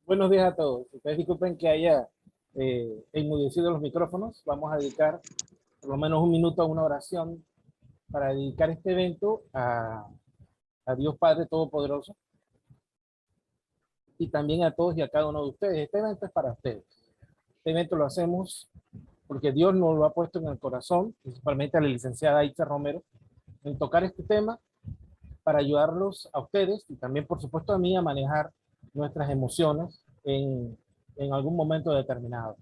Buenos días a todos. Ustedes disculpen que haya enmudecido los micrófonos. Vamos a dedicar por lo menos un minuto a una oración para dedicar este evento a Dios Padre Todopoderoso y también a todos y a cada uno de ustedes. Este evento es para ustedes. Este evento lo hacemos porque Dios nos lo ha puesto en el corazón, principalmente a la licenciada Itza Romero, en tocar este tema para ayudarlos a ustedes y también, por supuesto, a mí a manejar nuestras emociones en algún momento determinado.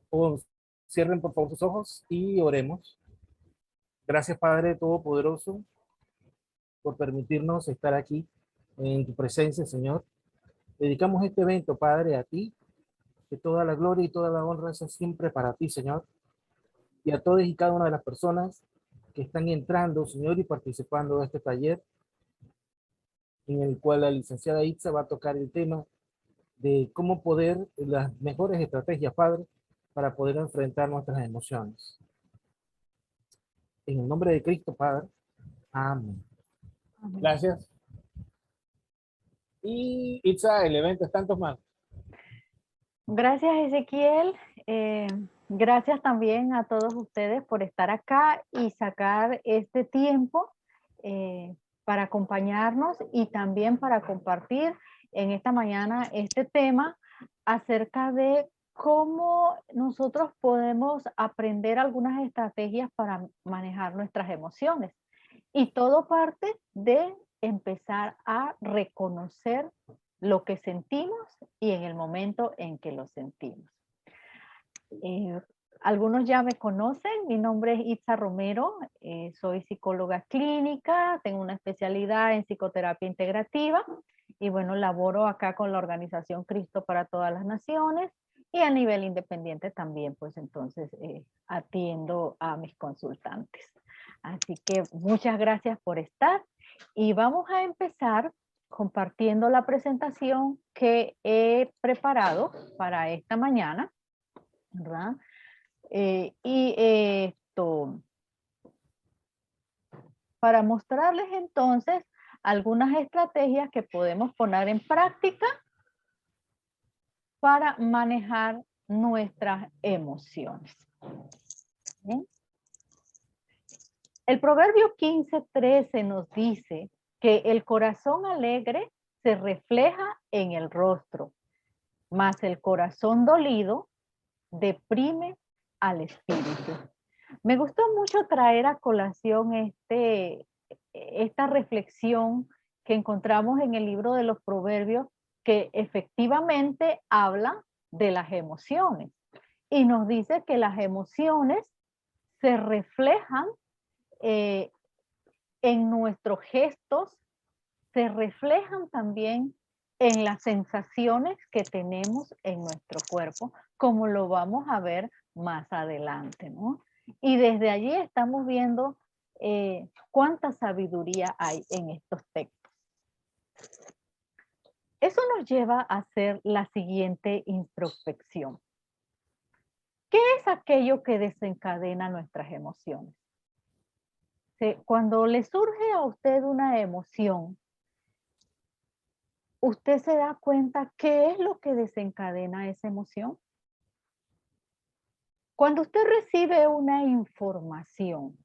O cierren por favor sus ojos y oremos. Gracias Padre Todopoderoso por permitirnos estar aquí en tu presencia, Señor. Dedicamos este evento, Padre, a ti, que toda la gloria y toda la honra sea siempre para ti, Señor, y a todas y cada una de las personas que están entrando, Señor, y participando de este taller en el cual la licenciada Itza va a tocar el tema de cómo poder, las mejores estrategias, Padre, para poder enfrentar nuestras emociones. En el nombre de Cristo, Padre. Amén. Amén. Gracias. Y Itza, el evento está en tus manos. Gracias, Ezequiel. Gracias también a todos ustedes por estar acá y sacar este tiempo para acompañarnos y también para compartir en esta mañana este tema acerca de cómo nosotros podemos aprender algunas estrategias para manejar nuestras emociones. Y todo parte de empezar a reconocer lo que sentimos y en el momento en que lo sentimos. Algunos ya me conocen, mi nombre es Itza Romero, soy psicóloga clínica, tengo una especialidad en psicoterapia integrativa y bueno, laboro acá con la organización Cristo para todas las naciones y a nivel independiente también, pues entonces atiendo a mis consultantes. Así que muchas gracias por estar y vamos a empezar compartiendo la presentación que he preparado para esta mañana, ¿verdad? Para mostrarles entonces algunas estrategias que podemos poner en práctica para manejar nuestras emociones. ¿Bien? El proverbio 15:13 nos dice que el corazón alegre se refleja en el rostro, mas el corazón dolido deprime al espíritu. Me gustó mucho traer a colación esta reflexión que encontramos en el libro de los Proverbios, que efectivamente habla de las emociones y nos dice que las emociones se reflejan eh, en nuestros gestos, se reflejan también en las sensaciones que tenemos en nuestro cuerpo, como lo vamos a ver más adelante, ¿no? Y desde allí estamos viendo cuánta sabiduría hay en estos textos. Eso nos lleva a hacer la siguiente introspección. ¿Qué es aquello que desencadena nuestras emociones? Cuando le surge a usted una emoción, ¿usted se da cuenta qué es lo que desencadena esa emoción? Cuando usted recibe una información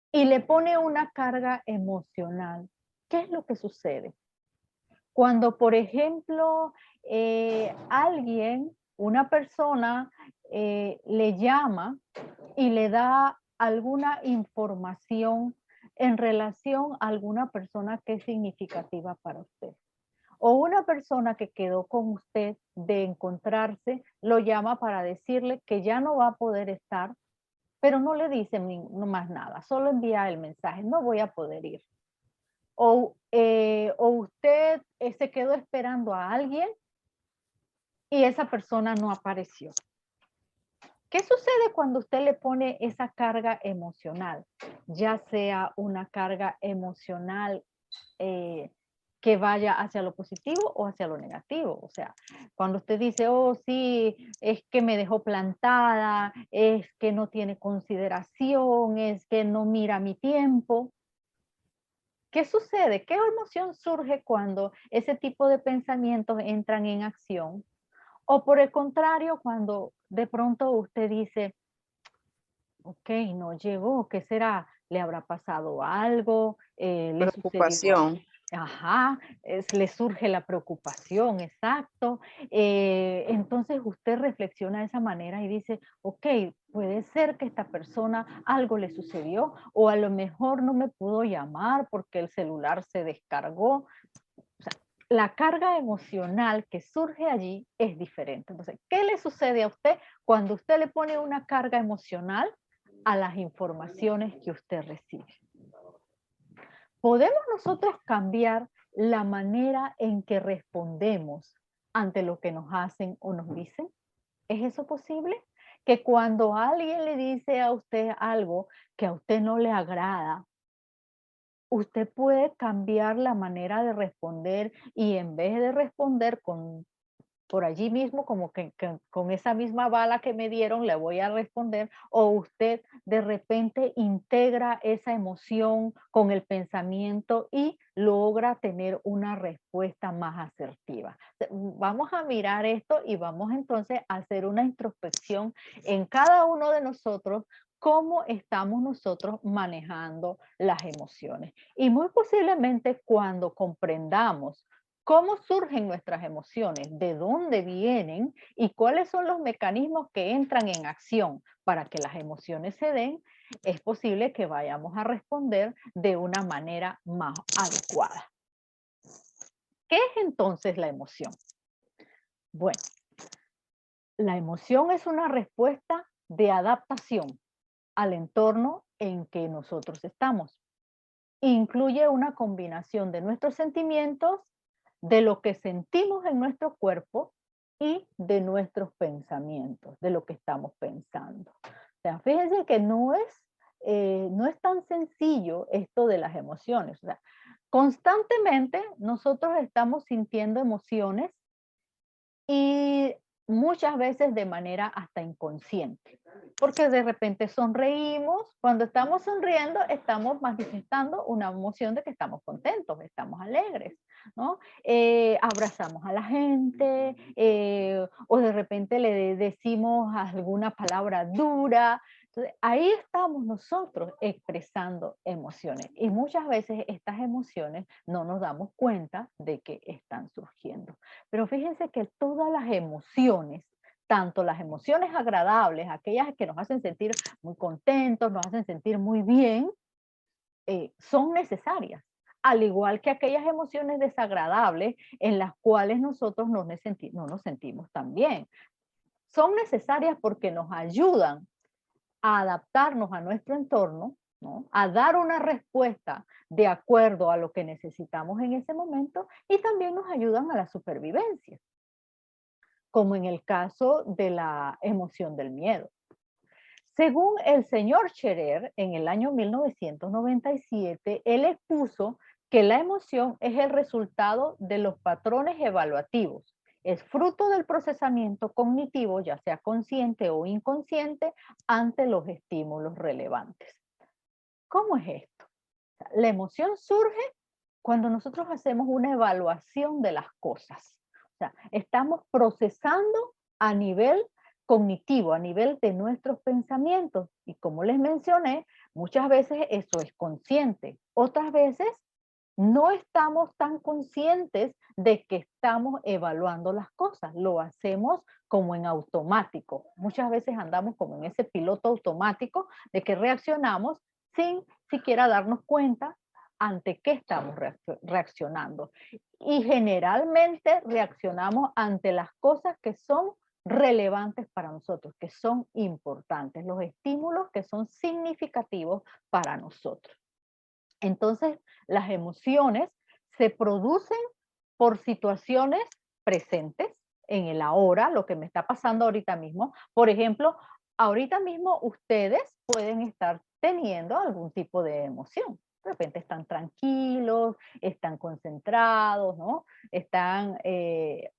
y le pone una carga emocional, ¿qué es lo que sucede? Cuando, por ejemplo, una persona, le llama y le da alguna información en relación a alguna persona que es significativa para usted. O una persona que quedó con usted de encontrarse, lo llama para decirle que ya no va a poder estar, pero no le dice no más nada, solo envía el mensaje, no voy a poder ir. O usted se quedó esperando a alguien y esa persona no apareció. ¿Qué sucede cuando usted le pone esa carga emocional? Ya sea una carga emocional que vaya hacia lo positivo o hacia lo negativo. O sea, cuando usted dice, oh sí, es que me dejó plantada, es que no tiene consideración, es que no mira mi tiempo. ¿Qué sucede? ¿Qué emoción surge cuando ese tipo de pensamientos entran en acción? O por el contrario, cuando de pronto usted dice, ok, no llegó, ¿qué será? ¿Le habrá pasado algo? ¿Le sucedió? Preocupación. Ajá, le surge la preocupación, exacto. Entonces usted reflexiona de esa manera y dice, ok, puede ser que esta persona algo le sucedió o a lo mejor no me pudo llamar porque el celular se descargó. O sea, la carga emocional que surge allí es diferente. Entonces, ¿qué le sucede a usted cuando usted le pone una carga emocional a las informaciones que usted recibe? ¿Podemos nosotros cambiar la manera en que respondemos ante lo que nos hacen o nos dicen? ¿Es eso posible? Que cuando alguien le dice a usted algo que a usted no le agrada, usted puede cambiar la manera de responder y en vez de responder con por allí mismo, como que con esa misma bala que me dieron le voy a responder, o usted de repente integra esa emoción con el pensamiento y logra tener una respuesta más asertiva. Vamos a mirar esto y vamos entonces a hacer una introspección en cada uno de nosotros, cómo estamos nosotros manejando las emociones. Y muy posiblemente cuando comprendamos cómo surgen nuestras emociones, de dónde vienen y cuáles son los mecanismos que entran en acción para que las emociones se den, es posible que vayamos a responder de una manera más adecuada. ¿Qué es entonces la emoción? Bueno, la emoción es una respuesta de adaptación al entorno en que nosotros estamos. Incluye una combinación de nuestros sentimientos, de lo que sentimos en nuestro cuerpo y de nuestros pensamientos, de lo que estamos pensando. O sea, fíjense que no es tan sencillo esto de las emociones. O sea, constantemente nosotros estamos sintiendo emociones y muchas veces de manera hasta inconsciente, porque de repente sonreímos, cuando estamos sonriendo estamos manifestando una emoción de que estamos contentos, estamos alegres, ¿no? Abrazamos a la gente o de repente le decimos alguna palabra dura. Entonces, ahí estamos nosotros expresando emociones y muchas veces estas emociones no nos damos cuenta de que están surgiendo. Pero fíjense que todas las emociones, tanto las emociones agradables, aquellas que nos hacen sentir muy contentos, nos hacen sentir muy bien, son necesarias. Al igual que aquellas emociones desagradables en las cuales nosotros no nos sentimos tan bien. Son necesarias porque nos ayudan a adaptarnos a nuestro entorno, ¿no? A dar una respuesta de acuerdo a lo que necesitamos en ese momento y también nos ayudan a la supervivencia, como en el caso de la emoción del miedo. Según el señor Scherer, en el año 1997, él expuso que la emoción es el resultado de los patrones evaluativos. Es fruto del procesamiento cognitivo, ya sea consciente o inconsciente, ante los estímulos relevantes. ¿Cómo es esto? La emoción surge cuando nosotros hacemos una evaluación de las cosas. O sea, estamos procesando a nivel cognitivo, a nivel de nuestros pensamientos. Y como les mencioné, muchas veces eso es consciente. Otras veces no estamos tan conscientes de que estamos evaluando las cosas. Lo hacemos como en automático. Muchas veces andamos como en ese piloto automático de que reaccionamos sin siquiera darnos cuenta ante qué estamos reaccionando. Y generalmente reaccionamos ante las cosas que son relevantes para nosotros, que son importantes, los estímulos que son significativos para nosotros. Entonces, las emociones se producen por situaciones presentes en el ahora, lo que me está pasando ahorita mismo. Por ejemplo, ahorita mismo ustedes pueden estar teniendo algún tipo de emoción. De repente están tranquilos, están concentrados, ¿no? Están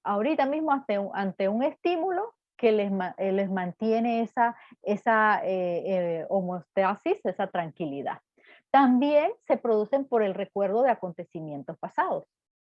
ahorita mismo ante un estímulo que les mantiene esa homeostasis, esa tranquilidad. También se producen por el recuerdo de acontecimientos pasados.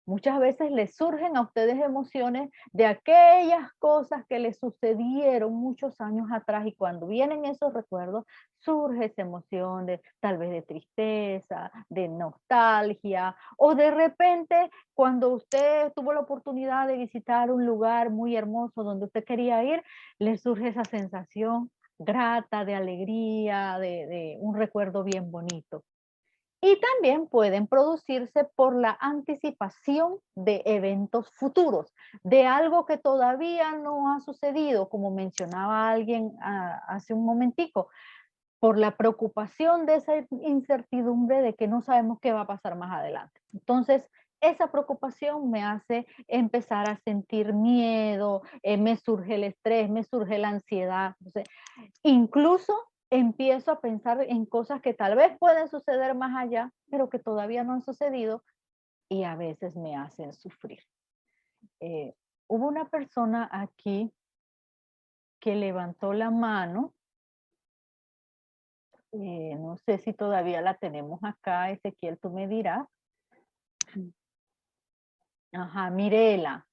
Muchas veces les surgen a ustedes emociones de aquellas cosas que les sucedieron muchos años atrás, y cuando vienen esos recuerdos surge esa emoción de tal vez de tristeza, de nostalgia, o de repente cuando usted tuvo la oportunidad de visitar un lugar muy hermoso donde usted quería ir, le surge esa sensación grata, de alegría, de un recuerdo bien bonito. Y también pueden producirse por la anticipación de eventos futuros, de algo que todavía no ha sucedido, como mencionaba alguien hace un momentico, por la preocupación de esa incertidumbre de que no sabemos qué va a pasar más adelante. Entonces, esa preocupación me hace empezar a sentir miedo, me surge el estrés, me surge la ansiedad. Entonces, incluso empiezo a pensar en cosas que tal vez pueden suceder más allá, pero que todavía no han sucedido, y a veces me hacen sufrir. Hubo una persona aquí que levantó la mano, no sé si todavía la tenemos acá, Ezequiel, tú me dirás. Ajá, Mirela.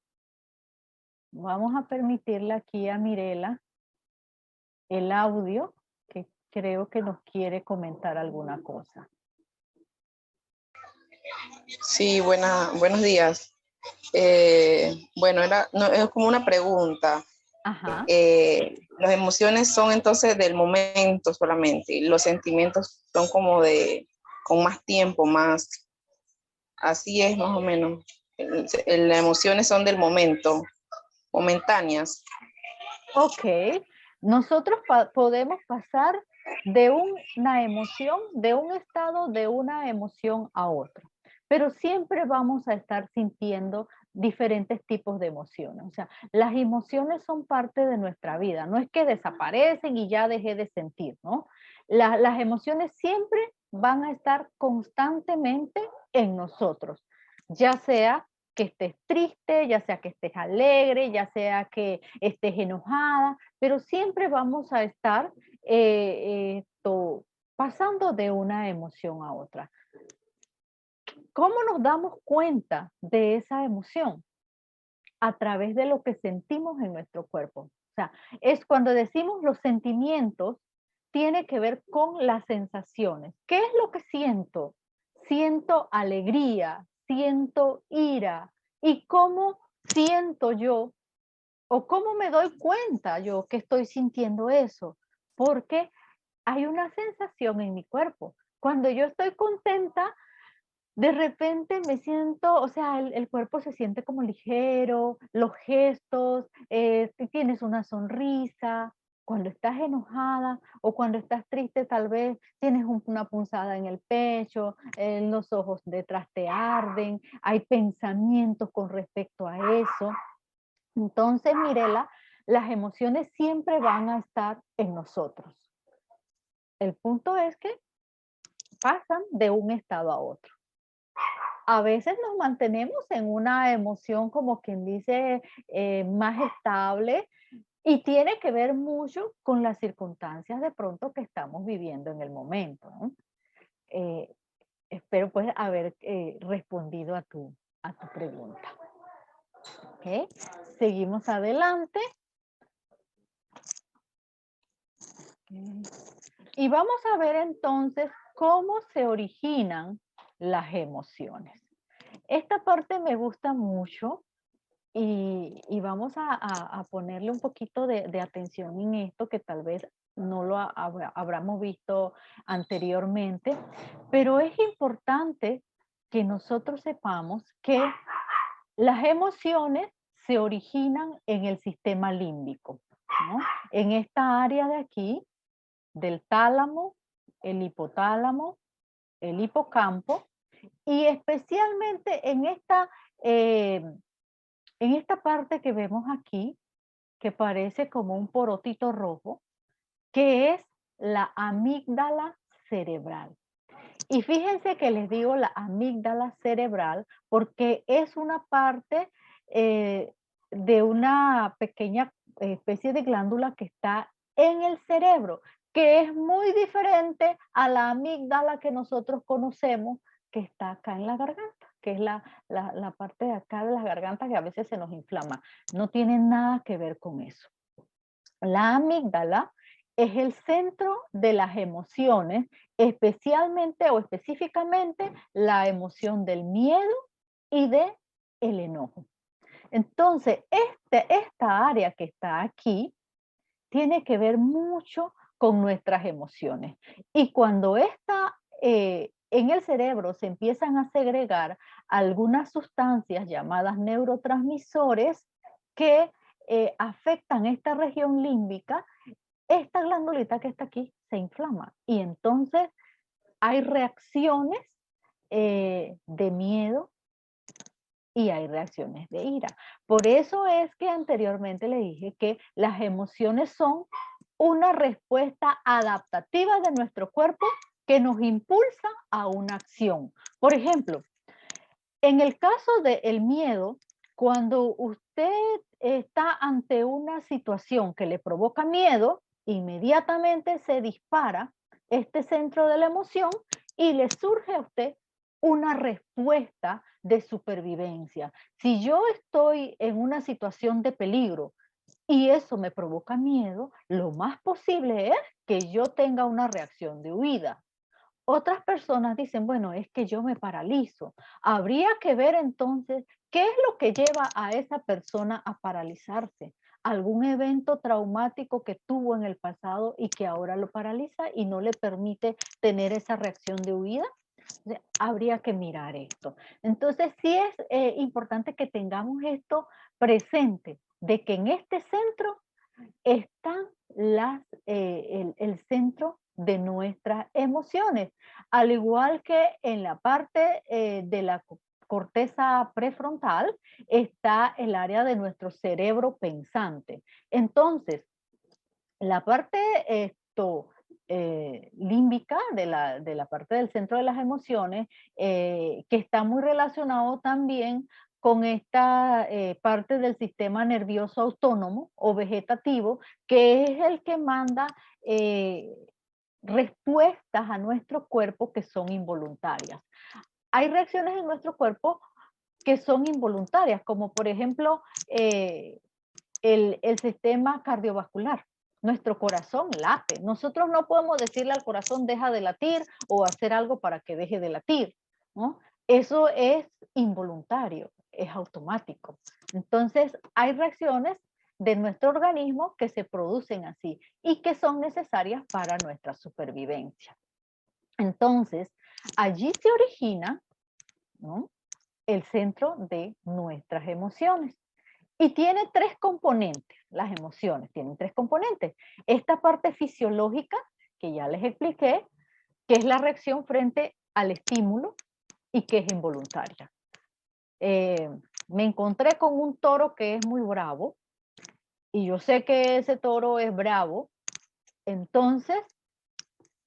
Vamos a permitirle aquí a Mirela el audio, que creo que nos quiere comentar alguna cosa. Sí, buenos días. Bueno, es como una pregunta. Ajá. Las emociones son entonces del momento solamente, y los sentimientos son como con más tiempo, más, así es más o menos. Las emociones son del momento, momentáneas. Ok, nosotros podemos pasar de una emoción, de un estado de una emoción a otro, pero siempre vamos a estar sintiendo diferentes tipos de emociones. O sea, las emociones son parte de nuestra vida, no es que desaparecen y ya dejé de sentir, ¿no? Las emociones siempre van a estar constantemente en nosotros, ya sea que estés triste, ya sea que estés alegre, ya sea que estés enojada, pero siempre vamos a estar pasando de una emoción a otra. ¿Cómo nos damos cuenta de esa emoción? A través de lo que sentimos en nuestro cuerpo. O sea, es cuando decimos los sentimientos, tiene que ver con las sensaciones. ¿Qué es lo que siento? Siento alegría, siento ira. ¿Y cómo siento yo o cómo me doy cuenta yo que estoy sintiendo eso? Porque hay una sensación en mi cuerpo. Cuando yo estoy contenta, de repente me siento, o sea, el cuerpo se siente como ligero, los gestos, tienes una sonrisa. Cuando estás enojada o cuando estás triste, tal vez tienes una punzada en el pecho, los ojos detrás te arden, hay pensamientos con respecto a eso. Entonces, Mirela, las emociones siempre van a estar en nosotros. El punto es que pasan de un estado a otro. A veces nos mantenemos en una emoción, como quien dice, más estable, y tiene que ver mucho con las circunstancias de pronto que estamos viviendo en el momento, ¿no? Espero pues haber respondido a tu pregunta. ¿Okay? Seguimos adelante. Okay. Y vamos a ver entonces cómo se originan las emociones. Esta parte me gusta mucho y vamos a ponerle un poquito de atención en esto, que tal vez no lo habramos visto anteriormente, pero es importante que nosotros sepamos que las emociones se originan en el sistema límbico, ¿no? En esta área de aquí, del tálamo, el hipotálamo, el hipocampo, y especialmente en esta parte que vemos aquí, que parece como un porotito rojo, que es la amígdala cerebral. Y fíjense que les digo la amígdala cerebral porque es una parte de una pequeña especie de glándula que está en el cerebro, que es muy diferente a la amígdala que nosotros conocemos, que está acá en la garganta, que es la parte de acá de la garganta que a veces se nos inflama. No tiene nada que ver con eso. La amígdala es el centro de las emociones, especialmente o específicamente la emoción del miedo y de el enojo. Entonces, esta área que está aquí tiene que ver mucho con nuestras emociones. Y cuando en el cerebro se empiezan a segregar algunas sustancias llamadas neurotransmisores que afectan esta región límbica, esta glandulita que está aquí se inflama. Y entonces hay reacciones de miedo, y hay reacciones de ira. Por eso es que anteriormente le dije que las emociones son una respuesta adaptativa de nuestro cuerpo que nos impulsa a una acción. Por ejemplo, en el caso del miedo, cuando usted está ante una situación que le provoca miedo, inmediatamente se dispara este centro de la emoción y le surge a usted una respuesta de supervivencia. Si yo estoy en una situación de peligro y eso me provoca miedo, lo más posible es que yo tenga una reacción de huida. Otras personas dicen, bueno, es que yo me paralizo. Habría que ver entonces qué es lo que lleva a esa persona a paralizarse. Algún evento traumático que tuvo en el pasado y que ahora lo paraliza y no le permite tener esa reacción de huida. Habría que mirar esto. Entonces sí es importante que tengamos esto presente, de que en este centro están el centro de nuestras emociones, al igual que en la parte de la corteza prefrontal está el área de nuestro cerebro pensante. Entonces, la parte límbica de la parte del centro de las emociones, que está muy relacionado también con esta parte del sistema nervioso autónomo o vegetativo, que es el que manda respuestas a nuestro cuerpo que son involuntarias. Hay reacciones en nuestro cuerpo que son involuntarias, como por ejemplo el sistema cardiovascular. Nuestro corazón late. Nosotros no podemos decirle al corazón deja de latir o hacer algo para que deje de latir, ¿no? Eso es involuntario, es automático. Entonces, hay reacciones de nuestro organismo que se producen así y que son necesarias para nuestra supervivencia. Entonces, allí se origina, ¿no?, el centro de nuestras emociones. Y tiene tres componentes, las emociones tienen tres componentes. Esta parte fisiológica, que ya les expliqué, que es la reacción frente al estímulo y que es involuntaria. Me encontré con un toro que es muy bravo y yo sé que ese toro es bravo, entonces,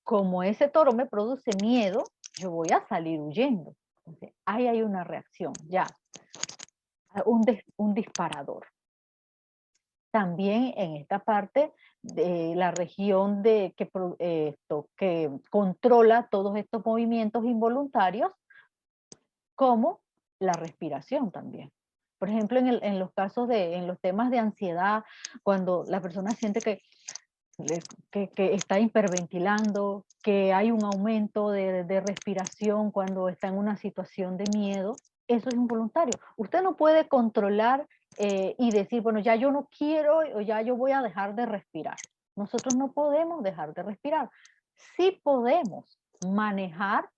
como ese toro me produce miedo, yo voy a salir huyendo. Entonces, ahí hay una reacción, ya, un disparador. También en esta parte de la región que controla todos estos movimientos involuntarios, como la respiración también. Por ejemplo, en los casos en los temas de ansiedad, cuando la persona siente que está hiperventilando, que hay un aumento de respiración cuando está en una situación de miedo, eso es involuntario. Usted no puede controlar y decir, bueno, ya yo no quiero o ya yo voy a dejar de respirar. Nosotros no podemos dejar de respirar. Sí podemos manejar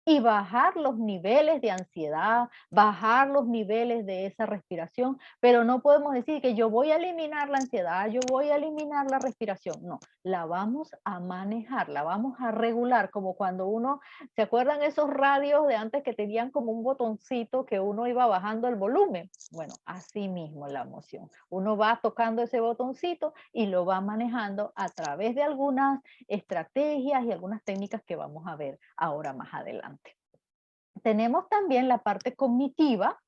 y bajar los niveles de ansiedad, bajar los niveles de esa respiración, pero no podemos decir que yo voy a eliminar la ansiedad, yo voy a eliminar la respiración. No, la vamos a manejar, la vamos a regular, como cuando uno, ¿se acuerdan esos radios de antes que tenían como un botoncito que uno iba bajando el volumen? Bueno, así mismo la emoción. Uno va tocando ese botoncito y lo va manejando a través de algunas estrategias y algunas técnicas que vamos a ver ahora más adelante. Tenemos también la parte cognitiva,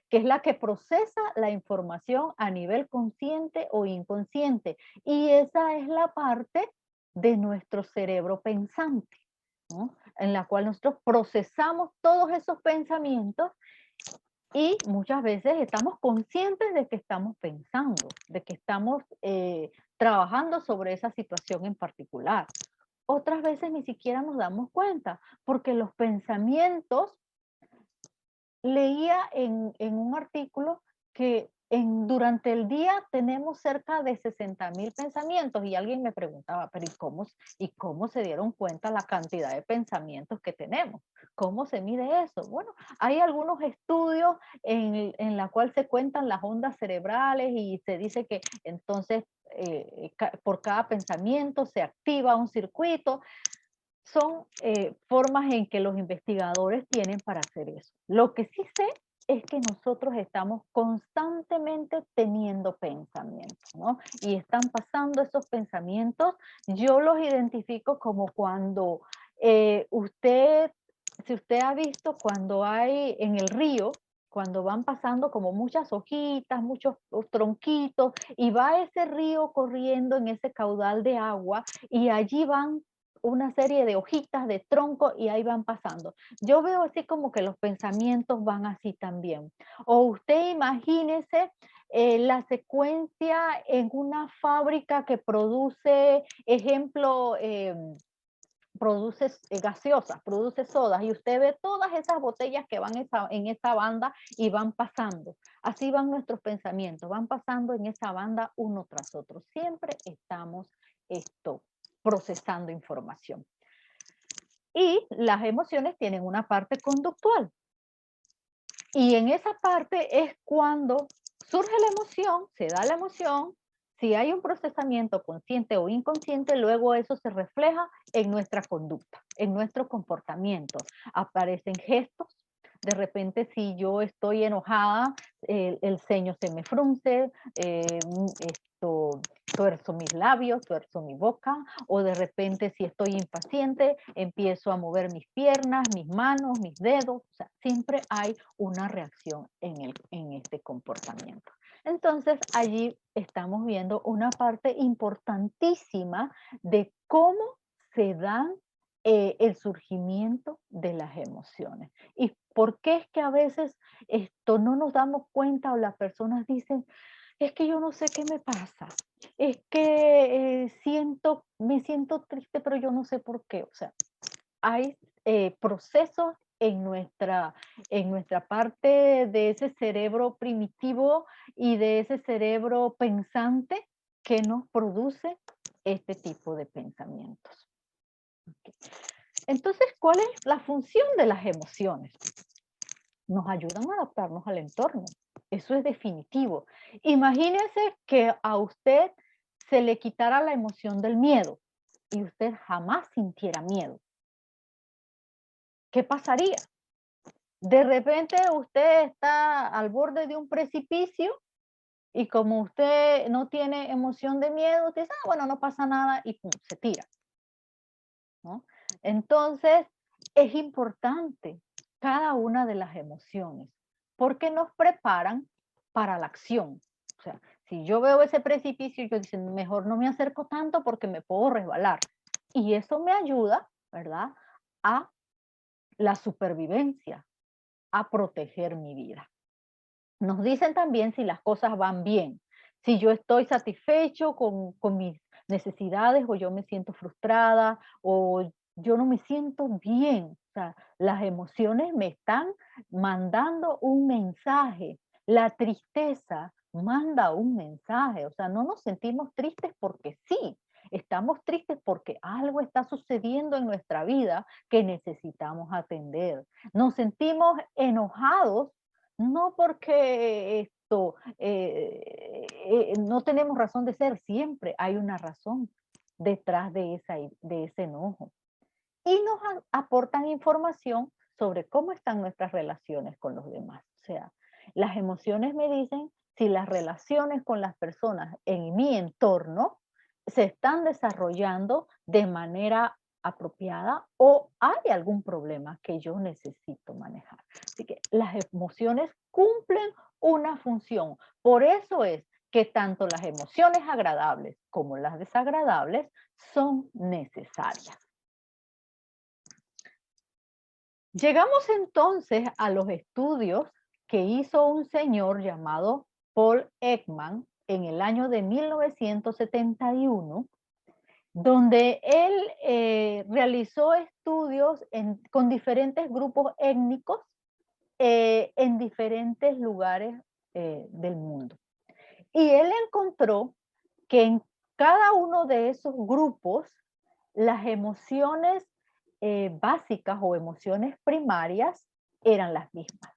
que es la que procesa la información a nivel consciente o inconsciente. Y esa es la parte de nuestro cerebro pensante, ¿no? En la cual nosotros procesamos todos esos pensamientos y muchas veces estamos conscientes de que estamos pensando, de que estamos trabajando sobre esa situación en particular. Otras veces ni siquiera nos damos cuenta, porque los pensamientos, leía en un artículo que durante el día tenemos cerca de 60.000 pensamientos y alguien me preguntaba, pero ¿y cómo se dieron cuenta la cantidad de pensamientos que tenemos? ¿Cómo se mide eso? Bueno, hay algunos estudios en la cual se cuentan las ondas cerebrales y se dice que entonces por cada pensamiento se activa un circuito. Son formas en que los investigadores tienen para hacer eso. Lo que sí sé es que nosotros estamos constantemente teniendo pensamientos, ¿no? Y están pasando esos pensamientos. Yo los identifico como cuando si usted ha visto cuando hay en el río, cuando van pasando como muchas hojitas, muchos tronquitos, y va ese río corriendo en ese caudal de agua, y allí van una serie de hojitas, de tronco, y ahí van pasando. Yo veo así como que los pensamientos van así también. O usted imagínese la secuencia en una fábrica que produce, ejemplo, produce gaseosas, produce sodas, y usted ve todas esas botellas que van en esa banda y van pasando. Así van nuestros pensamientos, van pasando en esa banda uno tras otro. Siempre estamos procesando información. Y las emociones tienen una parte conductual. Y en esa parte es cuando surge la emoción, se da la emoción. Si hay un procesamiento consciente o inconsciente, luego eso se refleja en nuestra conducta, en nuestro comportamiento. Aparecen gestos. De repente, si yo estoy enojada, el ceño se me frunce, tuerzo mis labios, tuerzo mi boca, o de repente si estoy impaciente, empiezo a mover mis piernas, mis manos, mis dedos. O sea, siempre hay una reacción en este comportamiento. Entonces, allí estamos viendo una parte importantísima de cómo se dan el surgimiento de las emociones. ¿Y por qué es que a veces no nos damos cuenta o las personas dicen, es que yo no sé qué me pasa, es que me siento triste, pero yo no sé por qué? O sea, hay procesos en nuestra parte de ese cerebro primitivo y de ese cerebro pensante que nos produce este tipo de pensamientos. Entonces, ¿cuál es la función de las emociones? Nos ayudan a adaptarnos al entorno. Eso es definitivo. Imagínese que a usted se le quitara la emoción del miedo y usted jamás sintiera miedo. ¿Qué pasaría? De repente usted está al borde de un precipicio y como usted no tiene emoción de miedo, usted dice, bueno, no pasa nada y pum, se tira, ¿no? Entonces, es importante cada una de las emociones porque nos preparan para la acción. O sea, si yo veo ese precipicio, yo digo, mejor no me acerco tanto porque me puedo resbalar. Y eso me ayuda, ¿verdad?, a la supervivencia, a proteger mi vida. Nos dicen también si las cosas van bien, si yo estoy satisfecho con mis necesidades o yo me siento frustrada o yo no me siento bien. O sea, las emociones me están mandando un mensaje. La tristeza manda un mensaje. O sea, no nos sentimos tristes porque sí. Estamos tristes porque algo está sucediendo en nuestra vida que necesitamos atender. Nos sentimos enojados no porque no tenemos razón de ser, siempre hay una razón detrás de ese enojo. Y nos aportan información sobre cómo están nuestras relaciones con los demás. O sea, las emociones me dicen si las relaciones con las personas en mi entorno se están desarrollando de manera apropiada o hay algún problema que yo necesito manejar. Así que las emociones cumplen una función. Por eso es que tanto las emociones agradables como las desagradables son necesarias. Llegamos entonces a los estudios que hizo un señor llamado Paul Ekman en el año de 1971, donde él realizó estudios con diferentes grupos étnicos en diferentes lugares del mundo. Y él encontró que en cada uno de esos grupos las emociones básicas o emociones primarias eran las mismas.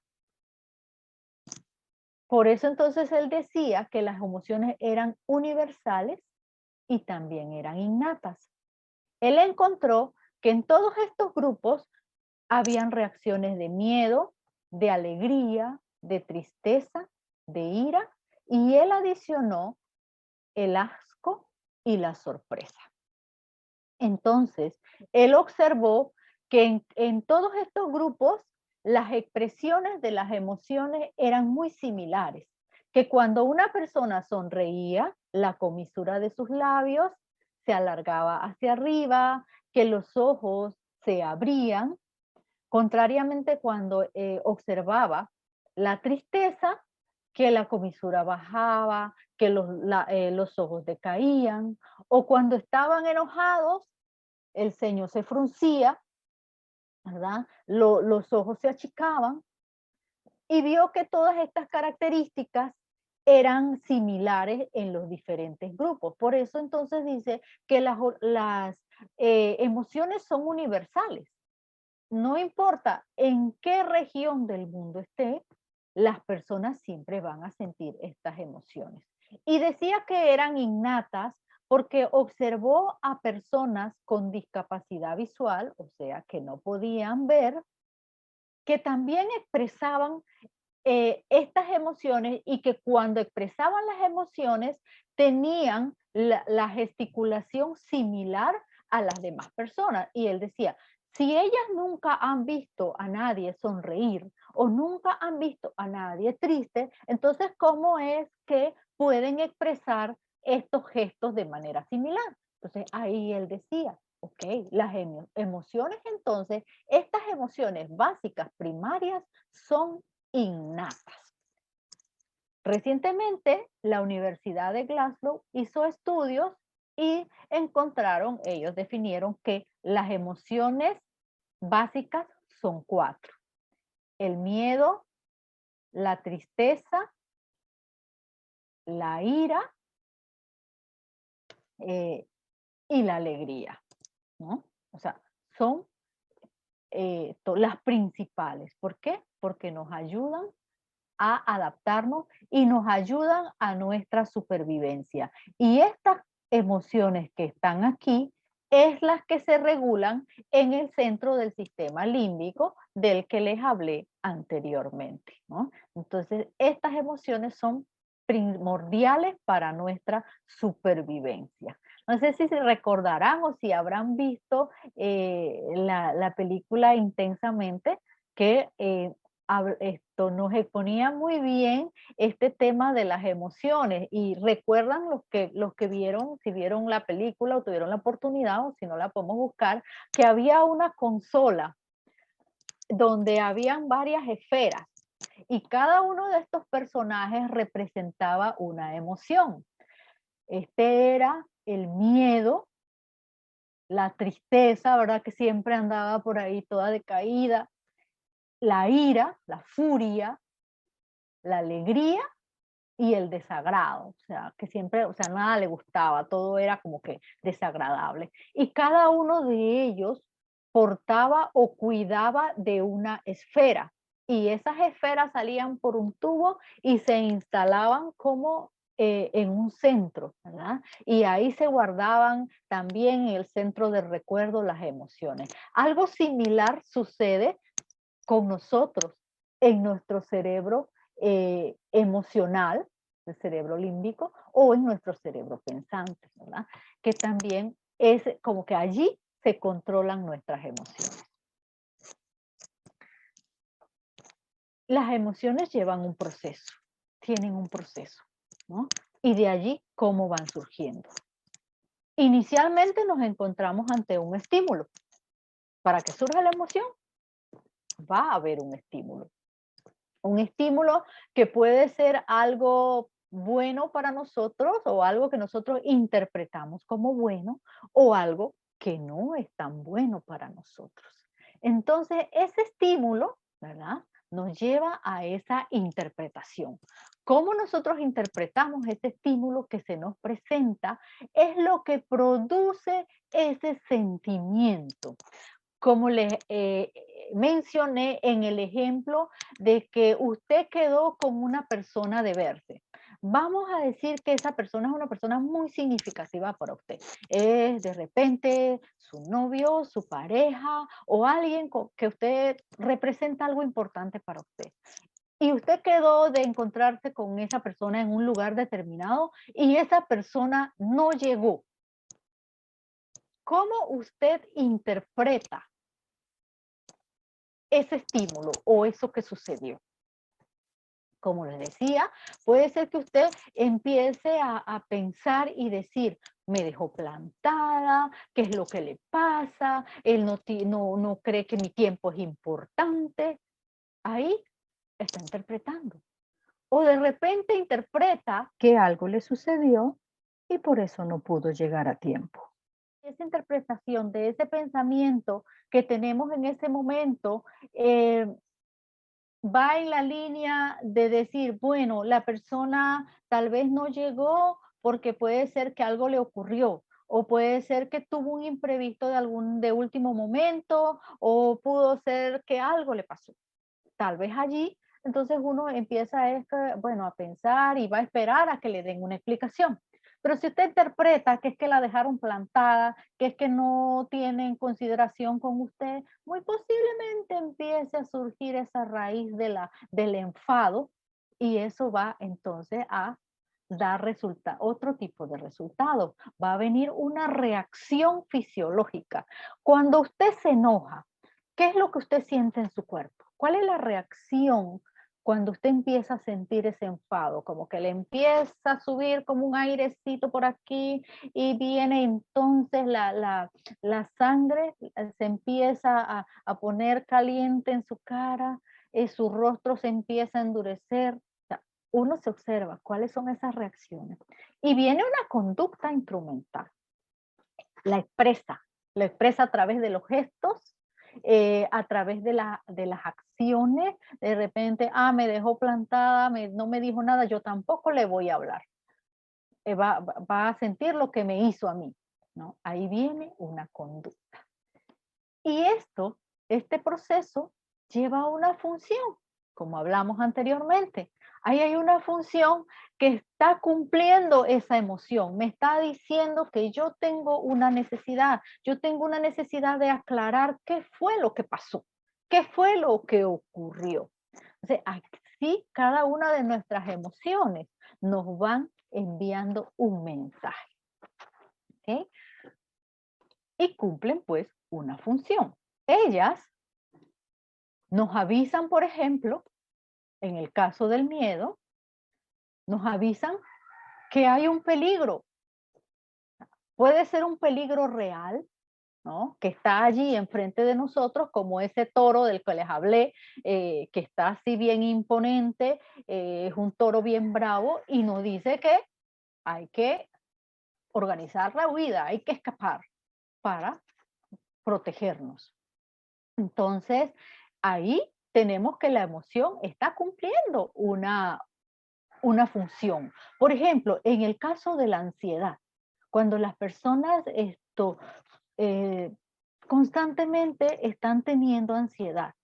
Por eso entonces él decía que las emociones eran universales y también eran innatas. Él encontró que en todos estos grupos habían reacciones de miedo, de alegría, de tristeza, de ira, y él adicionó el asco y la sorpresa. Entonces, él observó que en todos estos grupos las expresiones de las emociones eran muy similares, que cuando una persona sonreía, la comisura de sus labios se alargaba hacia arriba, que los ojos se abrían, contrariamente cuando observaba la tristeza, que la comisura bajaba, que los ojos decaían, o cuando estaban enojados, el ceño se fruncía, ¿verdad? Los ojos se achicaban, y vio que todas estas características eran similares en los diferentes grupos. Por eso entonces dice que las emociones son universales. No importa en qué región del mundo esté, las personas siempre van a sentir estas emociones. Y decía que eran innatas porque observó a personas con discapacidad visual, o sea, que no podían ver, que también expresaban estas emociones, y que cuando expresaban las emociones tenían la gesticulación similar a las demás personas. Y él decía, si ellas nunca han visto a nadie sonreír o nunca han visto a nadie triste, entonces ¿cómo es que pueden expresar estos gestos de manera similar? Entonces ahí él decía, ok, las emociones entonces, estas emociones básicas primarias son innatas. Recientemente, la Universidad de Glasgow hizo estudios y encontraron, ellos definieron que las emociones básicas son 4. El miedo, la tristeza, la ira y la alegría, ¿no? O sea, son las principales. ¿Por qué? Porque nos ayudan a adaptarnos y nos ayudan a nuestra supervivencia. Y estas emociones que están aquí es las que se regulan en el centro del sistema límbico del que les hablé anteriormente, ¿no? Entonces, estas emociones son primordiales para nuestra supervivencia. No sé si se recordarán o si habrán visto la película Intensamente, que esto nos exponía muy bien este tema de las emociones. Y recuerdan los que vieron, si vieron la película o tuvieron la oportunidad, o si no la podemos buscar, que había una consola donde habían varias esferas y cada uno de estos personajes representaba una emoción. Este era el miedo, la tristeza, ¿verdad? Que siempre andaba por ahí toda decaída, la ira, la furia, la alegría y el desagrado, o sea, que siempre, o sea, nada le gustaba, todo era como que desagradable. Y cada uno de ellos portaba o cuidaba de una esfera, y esas esferas salían por un tubo y se instalaban como en un centro, ¿verdad? Y ahí se guardaban también en el centro del recuerdo las emociones. Algo similar sucede con nosotros en nuestro cerebro emocional, el cerebro límbico, o en nuestro cerebro pensante, ¿verdad? Que también es como que allí se controlan nuestras emociones. Las emociones llevan un proceso, tienen un proceso, ¿no? y de allí cómo van surgiendo. Inicialmente nos encontramos ante un estímulo. Para que surja la emoción, va a haber un estímulo. Un estímulo que puede ser algo bueno para nosotros o algo que nosotros interpretamos como bueno o algo que no es tan bueno para nosotros. Entonces, ese estímulo, ¿verdad? Nos lleva a esa interpretación. Cómo nosotros interpretamos ese estímulo que se nos presenta es lo que produce ese sentimiento. Como les mencioné en el ejemplo de que usted quedó con una persona de verse. Vamos a decir que esa persona es una persona muy significativa para usted. Es de repente su novio, su pareja o alguien que usted representa algo importante para usted. Y usted quedó de encontrarse con esa persona en un lugar determinado y esa persona no llegó. ¿Cómo usted interpreta ese estímulo o eso que sucedió? Como les decía, puede ser que usted empiece a pensar y decir, me dejó plantada, ¿qué es lo que le pasa? Él no cree que mi tiempo es importante. Ahí está interpretando. O de repente interpreta que algo le sucedió y por eso no pudo llegar a tiempo. Esa interpretación de ese pensamiento que tenemos en ese momento va en la línea de decir, bueno, la persona tal vez no llegó porque puede ser que algo le ocurrió, o puede ser que tuvo un imprevisto de último momento, o pudo ser que algo le pasó. Tal vez allí, entonces uno empieza bueno, a pensar y va a esperar a que le den una explicación. Pero si usted interpreta que es que la dejaron plantada, que es que no tienen consideración con usted, muy posiblemente empiece a surgir esa raíz del enfado y eso va entonces a dar otro tipo de resultado. Va a venir una reacción fisiológica. Cuando usted se enoja, ¿qué es lo que usted siente en su cuerpo? ¿Cuál es la reacción cuando usted empieza a sentir ese enfado? Como que le empieza a subir como un airecito por aquí y viene entonces la sangre, se empieza a poner caliente en su cara, su rostro se empieza a endurecer. O sea, uno se observa cuáles son esas reacciones. Y viene una conducta instrumental. La expresa a través de los gestos, a través de las acciones. De repente, me dejó plantada, no me dijo nada, yo tampoco le voy a hablar. Va a sentir lo que me hizo a mí, ¿no? Ahí viene una conducta. Y este proceso lleva a una función, como hablamos anteriormente. Ahí hay una función que está cumpliendo esa emoción. Me está diciendo que yo tengo una necesidad. Yo tengo una necesidad de aclarar qué fue lo que pasó, qué fue lo que ocurrió. Entonces, así cada una de nuestras emociones nos van enviando un mensaje. ¿Okay? Y cumplen pues una función. Ellas nos avisan, por ejemplo, en el caso del miedo, nos avisan que hay un peligro. Puede ser un peligro real, ¿no? Que está allí enfrente de nosotros, como ese toro del que les hablé, que está así bien imponente, es un toro bien bravo y nos dice que hay que organizar la huida, hay que escapar para protegernos. Entonces, ahí tenemos que la emoción está cumpliendo una función. Por ejemplo, en el caso de la ansiedad, cuando las personas constantemente están teniendo ansiedad,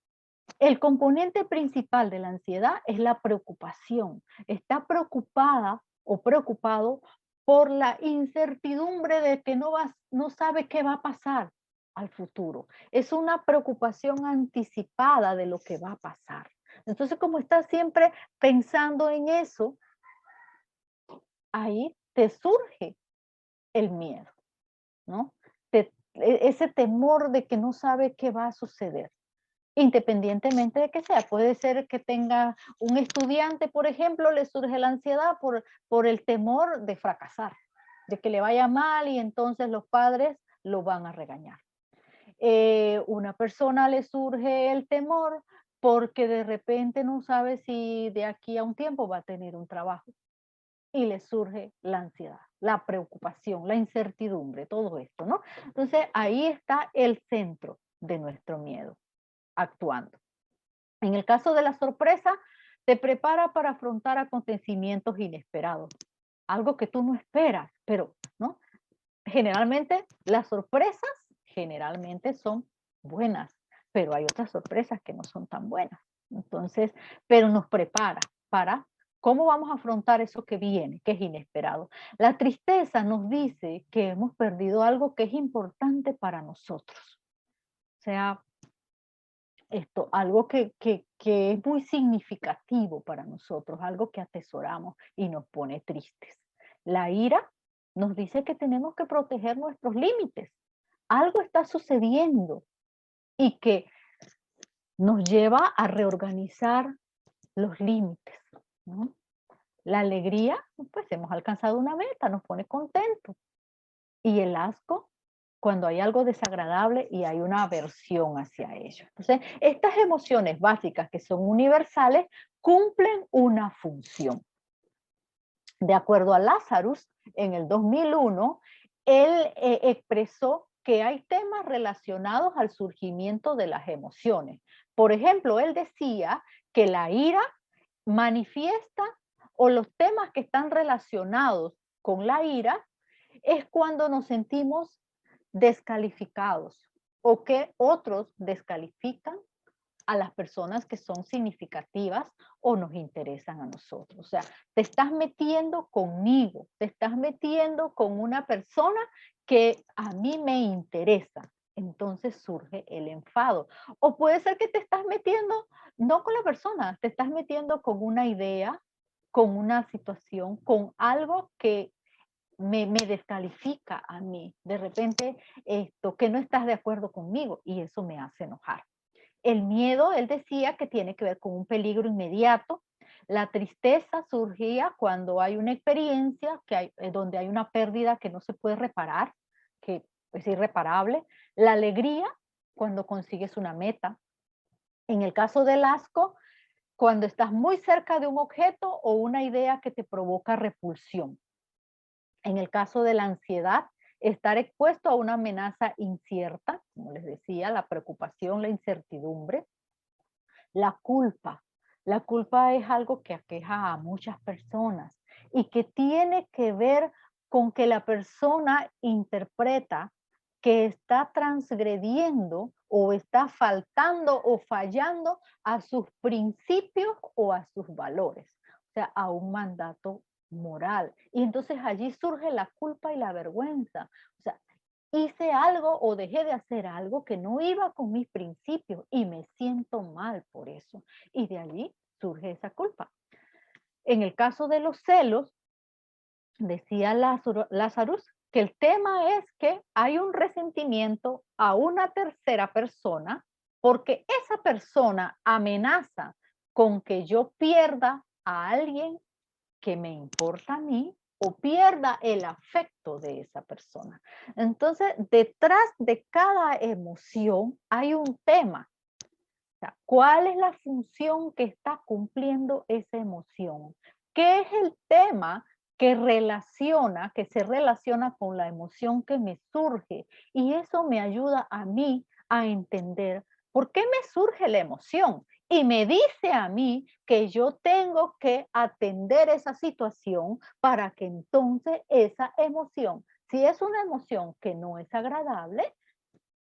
el componente principal de la ansiedad es la preocupación. Está preocupada o preocupado por la incertidumbre de que no sabe qué va a pasar al futuro. Es una preocupación anticipada de lo que va a pasar. Entonces, como está siempre pensando en eso, ahí te surge el miedo, ¿no? Ese temor de que no sabe qué va a suceder. independientemente de que sea. Puede ser que tenga un estudiante, por ejemplo, le surge la ansiedad por el temor de fracasar, de que le vaya mal y entonces los padres lo van a regañar. Una persona le surge el temor porque de repente no sabe si de aquí a un tiempo va a tener un trabajo y le surge la ansiedad, la preocupación, la incertidumbre, todo esto, ¿no? Entonces ahí está el centro de nuestro miedo actuando. En el caso de la sorpresa, te prepara para afrontar acontecimientos inesperados, algo que tú no esperas, pero, ¿no? Generalmente las sorpresas generalmente son buenas, pero hay otras sorpresas que no son tan buenas. Entonces, pero nos prepara para cómo vamos a afrontar eso que viene, que es inesperado. La tristeza nos dice que hemos perdido algo que es importante para nosotros. O sea, esto, algo que es muy significativo para nosotros, algo que atesoramos y nos pone tristes. La ira nos dice que tenemos que proteger nuestros límites. Algo está sucediendo y que nos lleva a reorganizar los límites, ¿no? La alegría, pues hemos alcanzado una meta, nos pone contentos. Y el asco, cuando hay algo desagradable y hay una aversión hacia ello. Entonces, estas emociones básicas que son universales cumplen una función. De acuerdo a Lazarus, en el 2001, él expresó que hay temas relacionados al surgimiento de las emociones. Por ejemplo, él decía que la ira manifiesta, o los temas que están relacionados con la ira, es cuando nos sentimos descalificados o que otros descalifican a las personas que son significativas o nos interesan a nosotros. O sea, te estás metiendo conmigo, te estás metiendo con una persona que a mí me interesa. Entonces surge el enfado. O puede ser que te estás metiendo no con la persona, te estás metiendo con una idea, con una situación, con algo que me descalifica a mí. De repente, esto, que no estás de acuerdo conmigo y eso me hace enojar. El miedo, él decía que tiene que ver con un peligro inmediato. La tristeza surgía cuando hay una experiencia donde hay una pérdida que no se puede reparar, que es irreparable. La alegría, cuando consigues una meta. En el caso del asco, cuando estás muy cerca de un objeto o una idea que te provoca repulsión. En el caso de la ansiedad, estar expuesto a una amenaza incierta, como les decía, la preocupación, la incertidumbre. La culpa. La culpa es algo que aqueja a muchas personas y que tiene que ver con que la persona interpreta que está transgrediendo o está faltando o fallando a sus principios o a sus valores, o sea, a un mandato moral. Y entonces allí surge la culpa y la vergüenza. O sea, hice algo o dejé de hacer algo que no iba con mis principios y me siento mal por eso. Y de allí surge esa culpa. En el caso de los celos, decía Lazarus que el tema es que hay un resentimiento a una tercera persona porque esa persona amenaza con que yo pierda a alguien que me importa a mí o pierda el afecto de esa persona. Entonces, detrás de cada emoción hay un tema. O sea, ¿cuál es la función que está cumpliendo esa emoción? ¿Qué es el tema que se relaciona con la emoción que me surge? Y eso me ayuda a mí a entender por qué me surge la emoción. Y me dice a mí que yo tengo que atender esa situación para que entonces esa emoción, si es una emoción que no es agradable,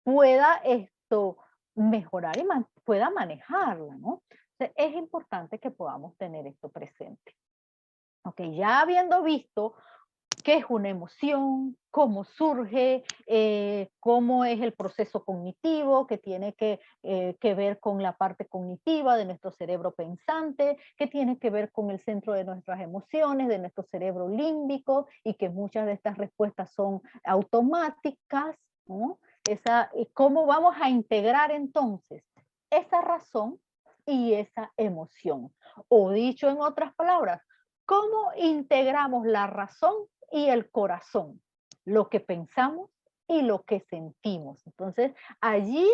pueda esto mejorar y pueda manejarla, ¿no? Entonces, es importante que podamos tener esto presente. Ok, ya habiendo visto qué es una emoción, cómo surge, cómo es el proceso cognitivo que tiene que ver con la parte cognitiva de nuestro cerebro pensante, que tiene que ver con el centro de nuestras emociones, de nuestro cerebro límbico, y que muchas de estas respuestas son automáticas, ¿no? ¿Cómo vamos a integrar entonces esa razón y esa emoción. O dicho en otras palabras, ¿cómo integramos la razón y el corazón? Lo que pensamos y lo que sentimos. Entonces, allí,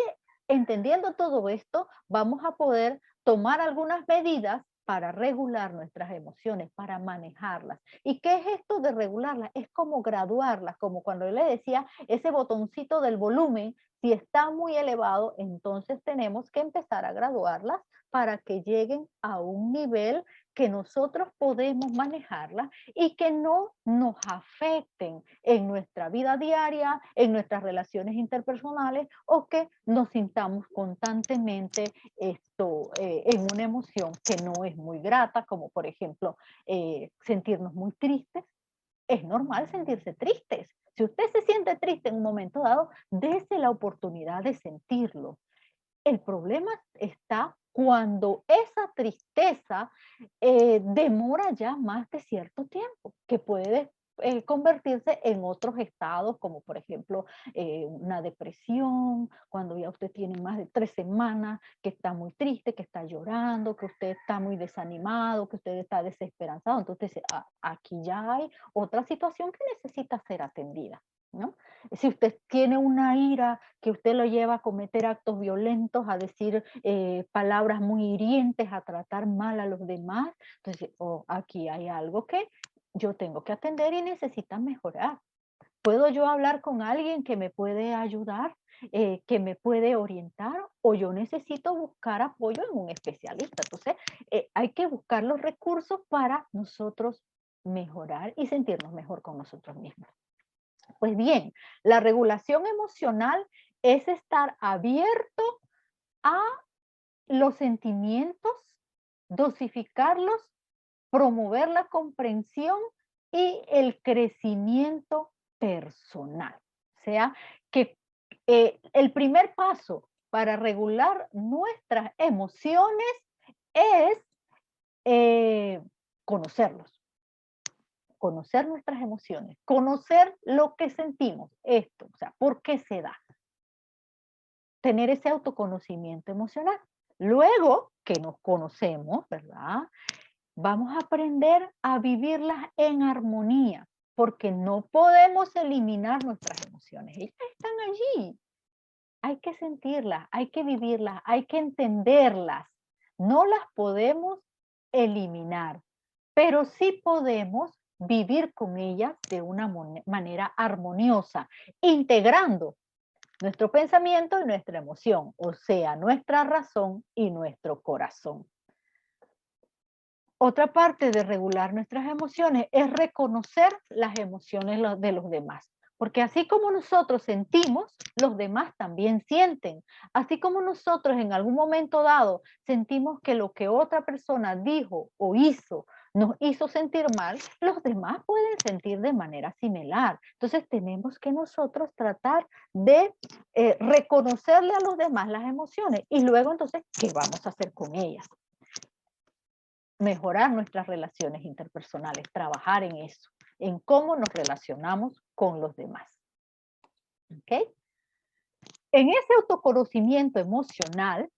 entendiendo todo esto, vamos a poder tomar algunas medidas para regular nuestras emociones, para manejarlas. ¿Y qué es esto de regularlas? Es como graduarlas, como cuando yo le decía, ese botoncito del volumen, si está muy elevado, entonces tenemos que empezar a graduarlas para que lleguen a un nivel que nosotros podemos manejarlas y que no nos afecten en nuestra vida diaria, en nuestras relaciones interpersonales o que nos sintamos constantemente en una emoción que no es muy grata, como por ejemplo sentirnos muy tristes. Es normal sentirse tristes. Si usted se siente triste en un momento dado, dése la oportunidad de sentirlo. El problema está cuando esa tristeza demora ya más de cierto tiempo, que puede convertirse en otros estados, como por ejemplo una depresión, cuando ya usted tiene más de 3 semanas, que está muy triste, que está llorando, que usted está muy desanimado, que usted está desesperanzado. Entonces, aquí ya hay otra situación que necesita ser atendida, ¿no? Si usted tiene una ira que usted lo lleva a cometer actos violentos, a decir palabras muy hirientes, a tratar mal a los demás, entonces aquí hay algo que yo tengo que atender y necesita mejorar. ¿Puedo yo hablar con alguien que me puede ayudar, que me puede orientar, o yo necesito buscar apoyo en un especialista? Entonces, hay que buscar los recursos para nosotros mejorar y sentirnos mejor con nosotros mismos. Pues bien, la regulación emocional es estar abierto a los sentimientos, dosificarlos, promover la comprensión y el crecimiento personal. O sea, que el primer paso para regular nuestras emociones es conocerlos. Conocer nuestras emociones, conocer lo que sentimos, esto, o sea, ¿por qué se da? Tener ese autoconocimiento emocional. Luego que nos conocemos, ¿verdad? Vamos a aprender a vivirlas en armonía, porque no podemos eliminar nuestras emociones, ellas están allí. Hay que sentirlas, hay que vivirlas, hay que entenderlas. No las podemos eliminar, pero sí podemos vivir con ellas de una manera armoniosa, integrando nuestro pensamiento y nuestra emoción, o sea, nuestra razón y nuestro corazón. Otra parte de regular nuestras emociones es reconocer las emociones de los demás. Porque así como nosotros sentimos, los demás también sienten. Así como nosotros en algún momento dado sentimos que lo que otra persona dijo o hizo nos hizo sentir mal, los demás pueden sentir de manera similar. Entonces tenemos que nosotros tratar de reconocerle a los demás las emociones y luego entonces, ¿qué vamos a hacer con ellas? Mejorar nuestras relaciones interpersonales, trabajar en eso, en cómo nos relacionamos con los demás. ¿Ok? En ese autoconocimiento emocional,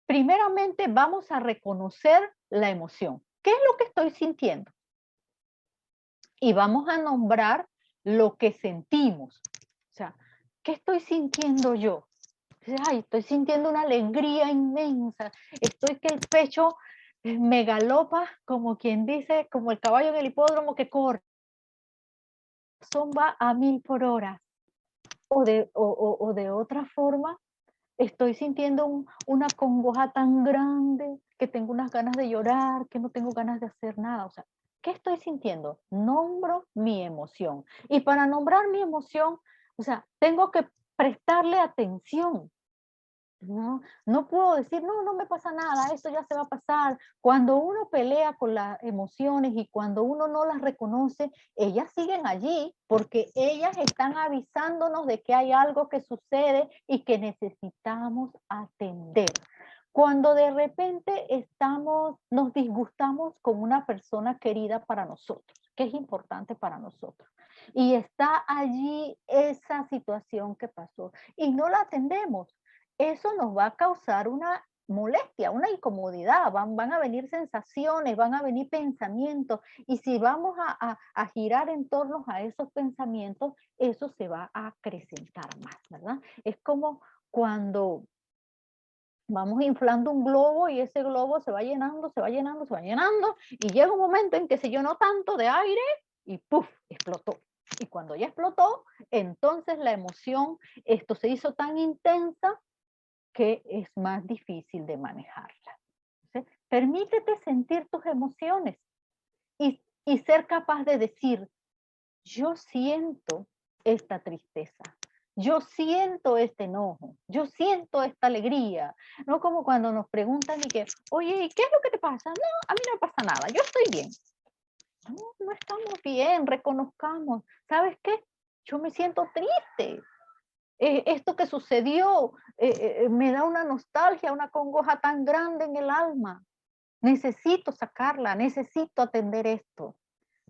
primeramente vamos a reconocer la emoción. ¿Qué es lo que estoy sintiendo? Y vamos a nombrar lo que sentimos. O sea, ¿qué estoy sintiendo yo? Ay, estoy sintiendo una alegría inmensa. Estoy que el pecho me galopa, como quien dice, como el caballo en el hipódromo que corre. El corazón va a 1000 por hora. O de otra forma, estoy sintiendo una congoja tan grande que tengo unas ganas de llorar, que no tengo ganas de hacer nada. O sea, ¿qué estoy sintiendo? Nombro mi emoción. Y para nombrar mi emoción, o sea, tengo que prestarle atención. No puedo decir, no me pasa nada, esto ya se va a pasar. Cuando uno pelea con las emociones y cuando uno no las reconoce, ellas siguen allí porque ellas están avisándonos de que hay algo que sucede y que necesitamos atender. Cuando de repente nos disgustamos con una persona querida para nosotros, que es importante para nosotros, y está allí esa situación que pasó y no la atendemos. eso nos va a causar una molestia, una incomodidad, van a venir sensaciones, van a venir pensamientos, y si vamos a girar en torno a esos pensamientos, eso se va a acrecentar más, ¿verdad? Es como cuando vamos inflando un globo y ese globo se va llenando, se va llenando, se va llenando, y llega un momento en que se llenó tanto de aire y ¡puf! Explotó. Y cuando ya explotó, entonces la emoción, esto se hizo tan intensa que es más difícil de manejarla. ¿Sí? Permítete sentir tus emociones y ser capaz de decir, yo siento esta tristeza, yo siento este enojo, yo siento esta alegría. No como cuando nos preguntan y que, oye, ¿qué es lo que te pasa? No, a mí no me pasa nada, yo estoy bien. No, no estamos bien, reconozcamos. ¿Sabes qué? Yo me siento triste. Esto que sucedió me da una nostalgia, una congoja tan grande en el alma. Necesito sacarla, necesito atender esto.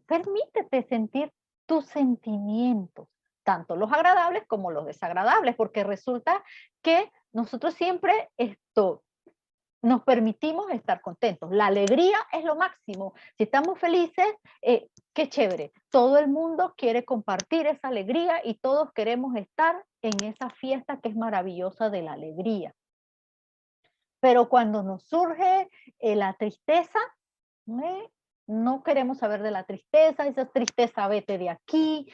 Permítete sentir tus sentimientos, tanto los agradables como los desagradables, porque resulta que nosotros siempre nos permitimos estar contentos. La alegría es lo máximo. Si estamos felices, qué chévere. Todo el mundo quiere compartir esa alegría y todos queremos estar en esa fiesta que es maravillosa de la alegría. Pero cuando nos surge la tristeza, no queremos saber de la tristeza, esa tristeza vete de aquí,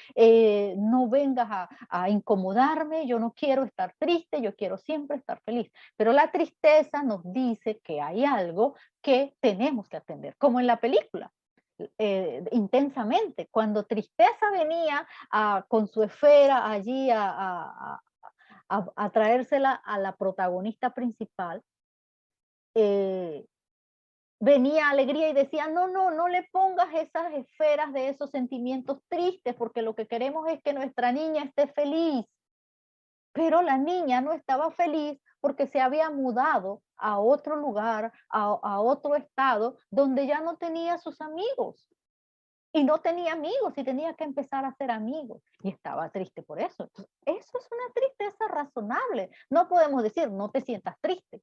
no vengas a incomodarme, yo no quiero estar triste, yo quiero siempre estar feliz. Pero la tristeza nos dice que hay algo que tenemos que atender, como en la película. Intensamente, cuando tristeza venía con su esfera allí a traérsela a la protagonista principal, venía alegría y decía, no, no, no le pongas esas esferas de esos sentimientos tristes, porque lo que queremos es que nuestra niña esté feliz. Pero la niña no estaba feliz porque se había mudado a otro lugar, a otro estado, donde ya no tenía sus amigos. Y no tenía amigos y tenía que empezar a hacer amigos. Y estaba triste por eso. Entonces, eso es una tristeza razonable. No podemos decir, no te sientas triste.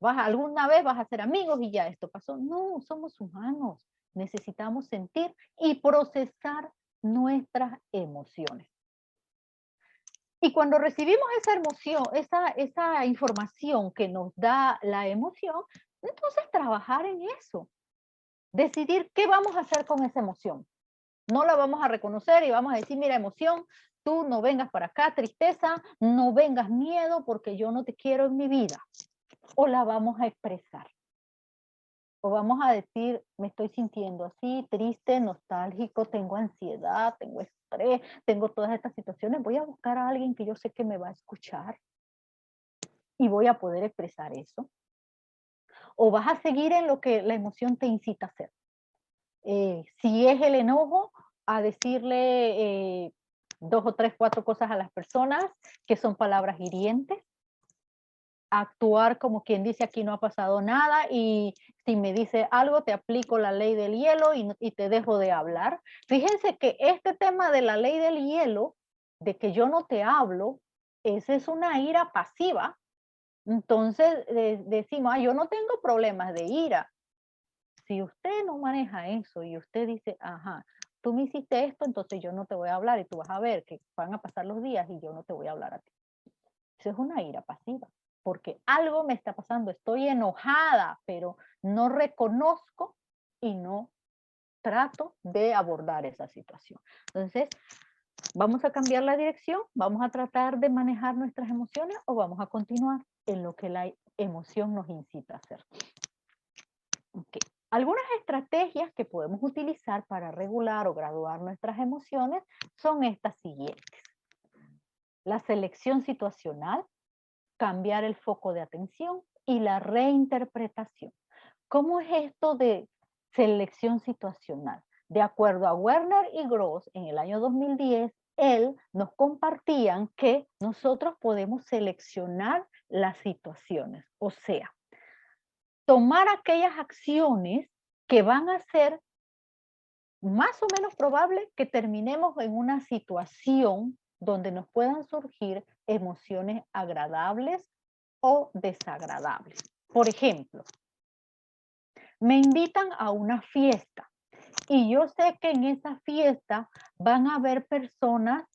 Alguna vez vas a ser amigos y ya esto pasó. No, somos humanos. Necesitamos sentir y procesar nuestras emociones. Y cuando recibimos esa emoción, esa información que nos da la emoción, entonces trabajar en eso. Decidir qué vamos a hacer con esa emoción. No la vamos a reconocer y vamos a decir, mira, emoción, tú no vengas para acá, tristeza, no vengas miedo porque yo no te quiero en mi vida. O la vamos a expresar. O vamos a decir, me estoy sintiendo así, triste, nostálgico, tengo ansiedad, tengo estrés, tengo todas estas situaciones. Voy a buscar a alguien que yo sé que me va a escuchar y voy a poder expresar eso. O vas a seguir en lo que la emoción te incita a hacer. Si es el enojo, a decirle 2 o 3, 4 cosas a las personas que son palabras hirientes, actuar como quien dice aquí no ha pasado nada y si me dice algo te aplico la ley del hielo y te dejo de hablar. Fíjense que este tema de la ley del hielo, de que yo no te hablo, esa es una ira pasiva. Entonces decimos, yo no tengo problemas de ira. Si usted no maneja eso y usted dice, ajá, tú me hiciste esto, entonces yo no te voy a hablar y tú vas a ver que van a pasar los días y yo no te voy a hablar a ti. Eso es una ira pasiva, porque algo me está pasando, estoy enojada, pero no reconozco y no trato de abordar esa situación. Entonces, ¿vamos a cambiar la dirección? ¿Vamos a tratar de manejar nuestras emociones o vamos a continuar en lo que la emoción nos incita a hacer? Okay. Algunas estrategias que podemos utilizar para regular o graduar nuestras emociones son estas siguientes. La selección situacional, cambiar el foco de atención y la reinterpretación. ¿Cómo es esto de selección situacional? De acuerdo a Werner y Gross, en el año 2010, nos compartían que nosotros podemos seleccionar las situaciones, o sea, tomar aquellas acciones que van a ser más o menos probable que terminemos en una situación donde nos puedan surgir emociones agradables o desagradables. Por ejemplo, me invitan a una fiesta y yo sé que en esa fiesta van a haber personas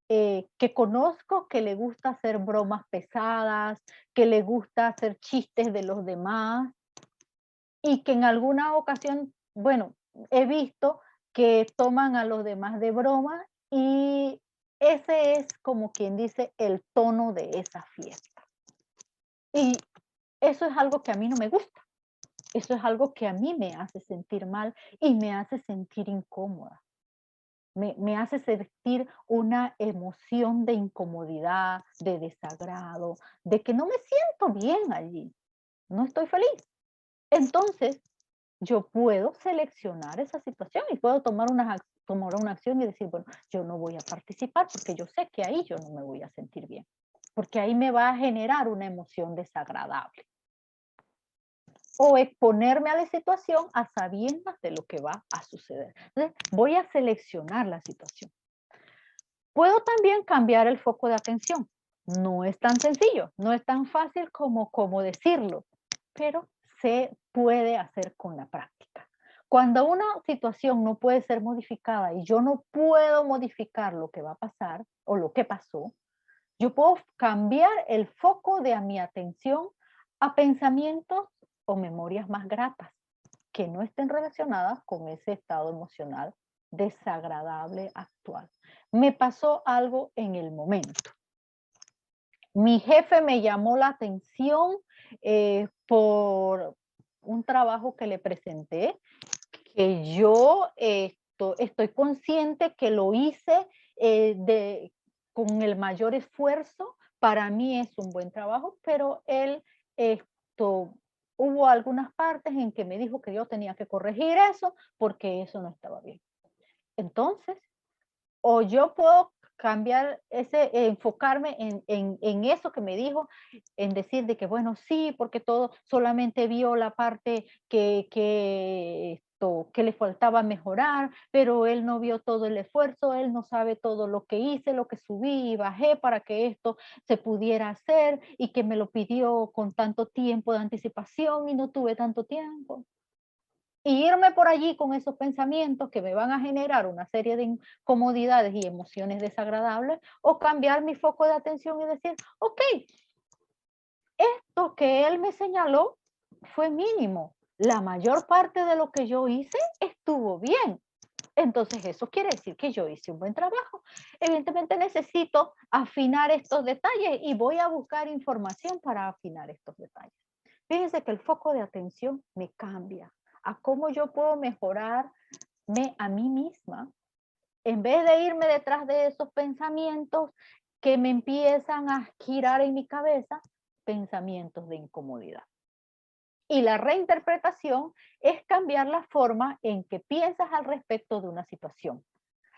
que conozco que le gusta hacer bromas pesadas, que le gusta hacer chistes de los demás y que en alguna ocasión, bueno, he visto que toman a los demás de broma y ese es como quien dice el tono de esa fiesta. Y eso es algo que a mí no me gusta. Eso es algo que a mí me hace sentir mal y me hace sentir incómoda. Me hace sentir una emoción de incomodidad, de desagrado, de que no me siento bien allí. No estoy feliz. Entonces, yo puedo seleccionar esa situación y puedo tomar una acción y decir, bueno, yo no voy a participar porque yo sé que ahí yo no me voy a sentir bien, porque ahí me va a generar una emoción desagradable. O exponerme a la situación a sabiendas de lo que va a suceder. Entonces, voy a seleccionar la situación. Puedo también cambiar el foco de atención. No es tan sencillo, no es tan fácil como decirlo, pero se puede hacer con la práctica. Cuando una situación no puede ser modificada y yo no puedo modificar lo que va a pasar o lo que pasó, yo puedo cambiar el foco de mi atención a pensamientos o memorias más gratas que no estén relacionadas con ese estado emocional desagradable actual. Me pasó algo en el momento. Mi jefe me llamó la atención por un trabajo que le presenté, que yo estoy consciente que lo hice con el mayor esfuerzo. Para mí es un buen trabajo, pero él, hubo algunas partes en que me dijo que yo tenía que corregir eso porque eso no estaba bien. Entonces, o yo puedo cambiar enfocarme en eso que me dijo, en decir de que, bueno, sí, porque todo solamente vio la parte que le faltaba mejorar, pero él no vio todo el esfuerzo, él no sabe todo lo que hice, lo que subí y bajé para que esto se pudiera hacer y que me lo pidió con tanto tiempo de anticipación y no tuve tanto tiempo. Y irme por allí con esos pensamientos que me van a generar una serie de incomodidades y emociones desagradables, o cambiar mi foco de atención y decir, ok, esto que él me señaló fue mínimo. La mayor parte de lo que yo hice estuvo bien. Entonces eso quiere decir que yo hice un buen trabajo. Evidentemente necesito afinar estos detalles y voy a buscar información para afinar estos detalles. Fíjense que el foco de atención me cambia a cómo yo puedo mejorarme a mí misma, en vez de irme detrás de esos pensamientos que me empiezan a girar en mi cabeza, pensamientos de incomodidad. Y la reinterpretación es cambiar la forma en que piensas al respecto de una situación.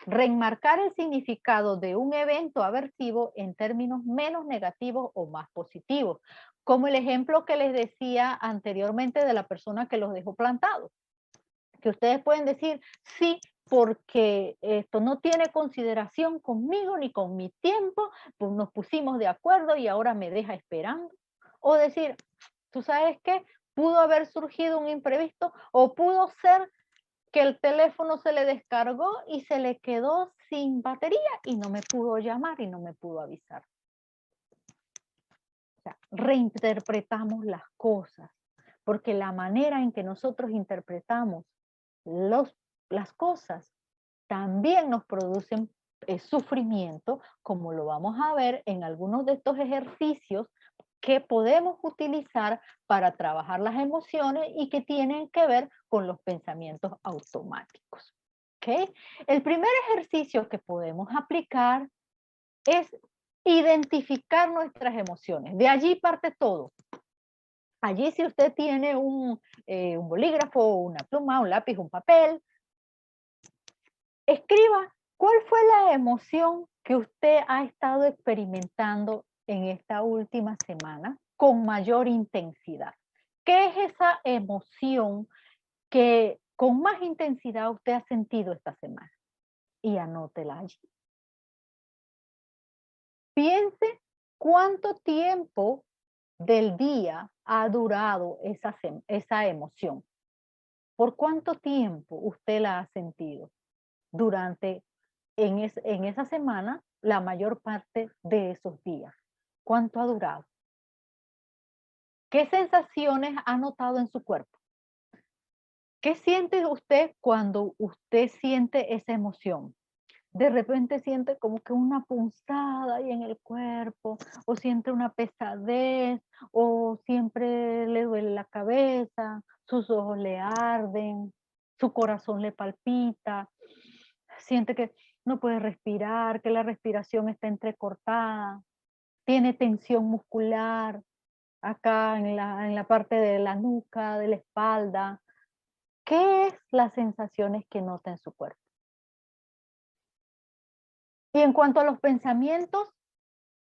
Reenmarcar el significado de un evento aversivo en términos menos negativos o más positivos, como el ejemplo que les decía anteriormente de la persona que los dejó plantados. Que ustedes pueden decir, sí, porque esto no tiene consideración conmigo ni con mi tiempo, pues nos pusimos de acuerdo y ahora me deja esperando. O decir, ¿tú sabes qué? Pudo haber surgido un imprevisto o pudo ser que el teléfono se le descargó y se le quedó sin batería y no me pudo llamar y no me pudo avisar. O sea, reinterpretamos las cosas, porque la manera en que nosotros interpretamos las cosas también nos producen sufrimiento, como lo vamos a ver en algunos de estos ejercicios que podemos utilizar para trabajar las emociones y que tienen que ver con los pensamientos automáticos. ¿Okay? El primer ejercicio que podemos aplicar es identificar nuestras emociones. De allí parte todo. Allí si usted tiene un bolígrafo, una pluma, un lápiz, un papel, escriba cuál fue la emoción que usted ha estado experimentando en esta última semana con mayor intensidad. ¿Qué es esa emoción que con más intensidad usted ha sentido esta semana? Y anótela allí. Piense cuánto tiempo del día ha durado esa emoción? ¿Por cuánto tiempo usted la ha sentido? Durante, en esa semana, la mayor parte de esos días. ¿Cuánto ha durado? ¿Qué sensaciones ha notado en su cuerpo? ¿Qué siente usted cuando usted siente esa emoción? De repente siente como que una punzada ahí en el cuerpo, o siente una pesadez, o siempre le duele la cabeza, sus ojos le arden, su corazón le palpita, siente que no puede respirar, que la respiración está entrecortada, tiene tensión muscular acá en la parte de la nuca, de la espalda. ¿Qué es las sensaciones que nota en su cuerpo? Y en cuanto a los pensamientos,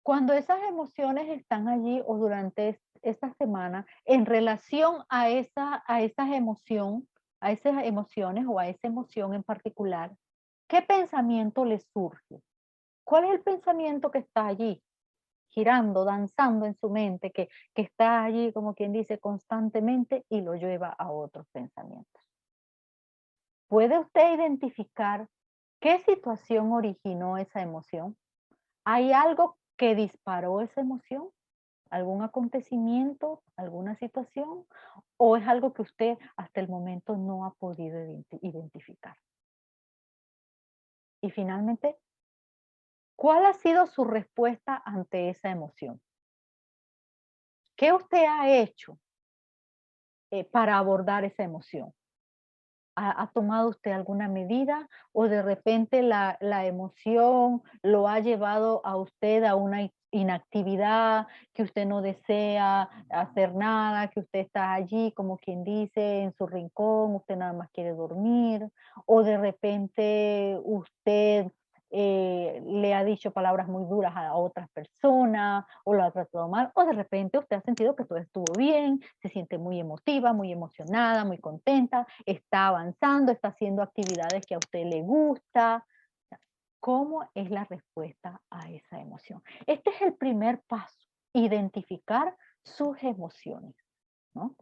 cuando esas emociones están allí o durante esta semana, en relación a esas emociones o a esa emoción en particular, ¿qué pensamiento les surge? ¿Cuál es el pensamiento que está allí, girando, danzando en su mente, que está allí, como quien dice, constantemente y lo lleva a otros pensamientos? ¿Puede usted identificar qué situación originó esa emoción? ¿Hay algo que disparó esa emoción? ¿Algún acontecimiento, alguna situación? ¿O es algo que usted hasta el momento no ha podido identificar? Y finalmente, ¿cuál ha sido su respuesta ante esa emoción? ¿Qué usted ha hecho para abordar esa emoción? ¿Ha tomado usted alguna medida o de repente la emoción lo ha llevado a usted a una inactividad, que usted no desea hacer nada, que usted está allí, como quien dice, en su rincón, usted nada más quiere dormir, o de repente usted le ha dicho palabras muy duras a otras personas, o lo ha tratado mal, o de repente usted ha sentido que todo estuvo bien, se siente muy emotiva, muy emocionada, muy contenta, está avanzando, está haciendo actividades que a usted le gusta. ¿Cómo es la respuesta a esa emoción? Este es el primer paso, identificar sus emociones, ¿no?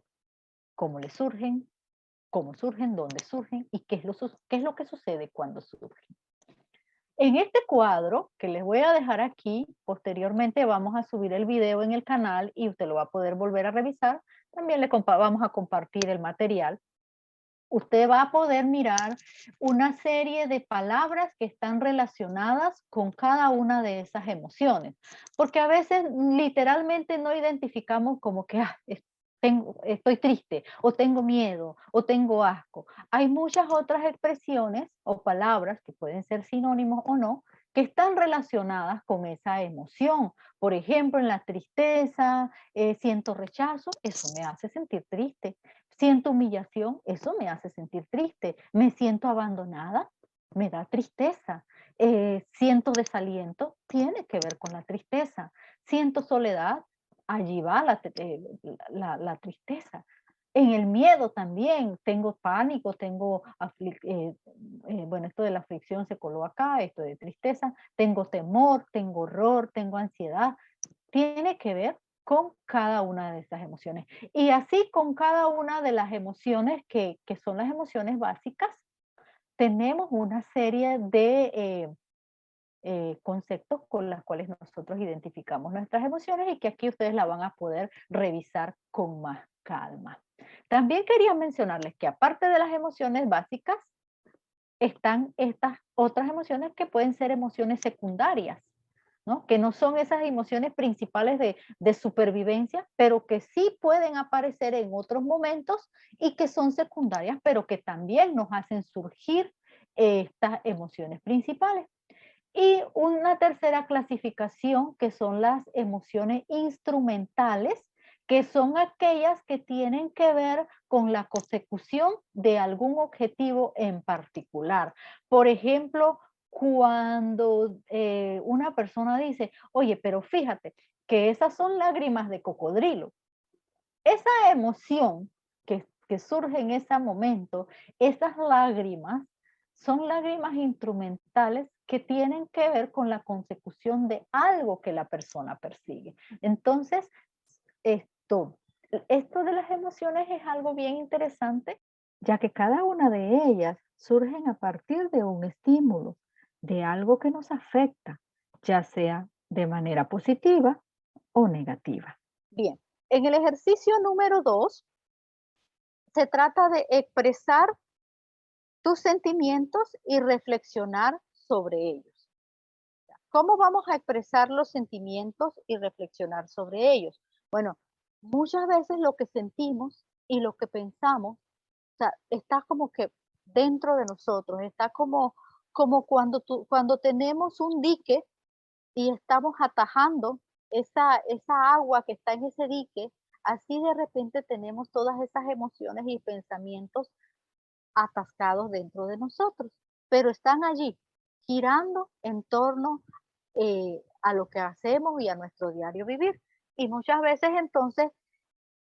¿Cómo le surgen? ¿Cómo surgen? ¿Dónde surgen? ¿Y qué es lo que sucede cuando surgen? En este cuadro que les voy a dejar aquí, posteriormente vamos a subir el video en el canal y usted lo va a poder volver a revisar. También vamos a compartir el material. Usted va a poder mirar una serie de palabras que están relacionadas con cada una de esas emociones, porque a veces literalmente no identificamos como que estoy triste, o tengo miedo, o tengo asco. Hay muchas otras expresiones o palabras que pueden ser sinónimos o no, que están relacionadas con esa emoción. Por ejemplo, en la tristeza, siento rechazo, eso me hace sentir triste. Siento humillación, eso me hace sentir triste. Me siento abandonada, me da tristeza. Siento desaliento, tiene que ver con la tristeza. Siento soledad, allí va la tristeza. En el miedo también, tengo pánico, bueno, esto de la aflicción se coló acá, esto de tristeza, tengo temor, tengo horror, tengo ansiedad. Tiene que ver con cada una de estas emociones. Y así con cada una de las emociones que son las emociones básicas, tenemos una serie de conceptos con los cuales nosotros identificamos nuestras emociones y que aquí ustedes la van a poder revisar con más calma. También quería mencionarles que aparte de las emociones básicas, están estas otras emociones que pueden ser emociones secundarias, ¿no? Que no son esas emociones principales de supervivencia, pero que sí pueden aparecer en otros momentos y que son secundarias, pero que también nos hacen surgir estas emociones principales. Y una tercera clasificación que son las emociones instrumentales, que son aquellas que tienen que ver con la consecución de algún objetivo en particular. Por ejemplo, cuando una persona dice, oye, pero fíjate que esas son lágrimas de cocodrilo. Esa emoción que surge en ese momento, esas lágrimas, son lágrimas instrumentales que tienen que ver con la consecución de algo que la persona persigue. Entonces, Esto de las emociones es algo bien interesante, ya que cada una de ellas surgen a partir de un estímulo, de algo que nos afecta, ya sea de manera positiva o negativa. Bien, en el ejercicio número 2 se trata de expresar tus sentimientos y reflexionar sobre ellos. ¿Cómo vamos a expresar los sentimientos y reflexionar sobre ellos? Bueno, muchas veces lo que sentimos y lo que pensamos, o sea, está como que dentro de nosotros, está como cuando tenemos un dique y estamos atajando esa agua que está en ese dique, así de repente tenemos todas esas emociones y pensamientos atascados dentro de nosotros, pero están allí, girando en torno a lo que hacemos y a nuestro diario vivir. Y muchas veces entonces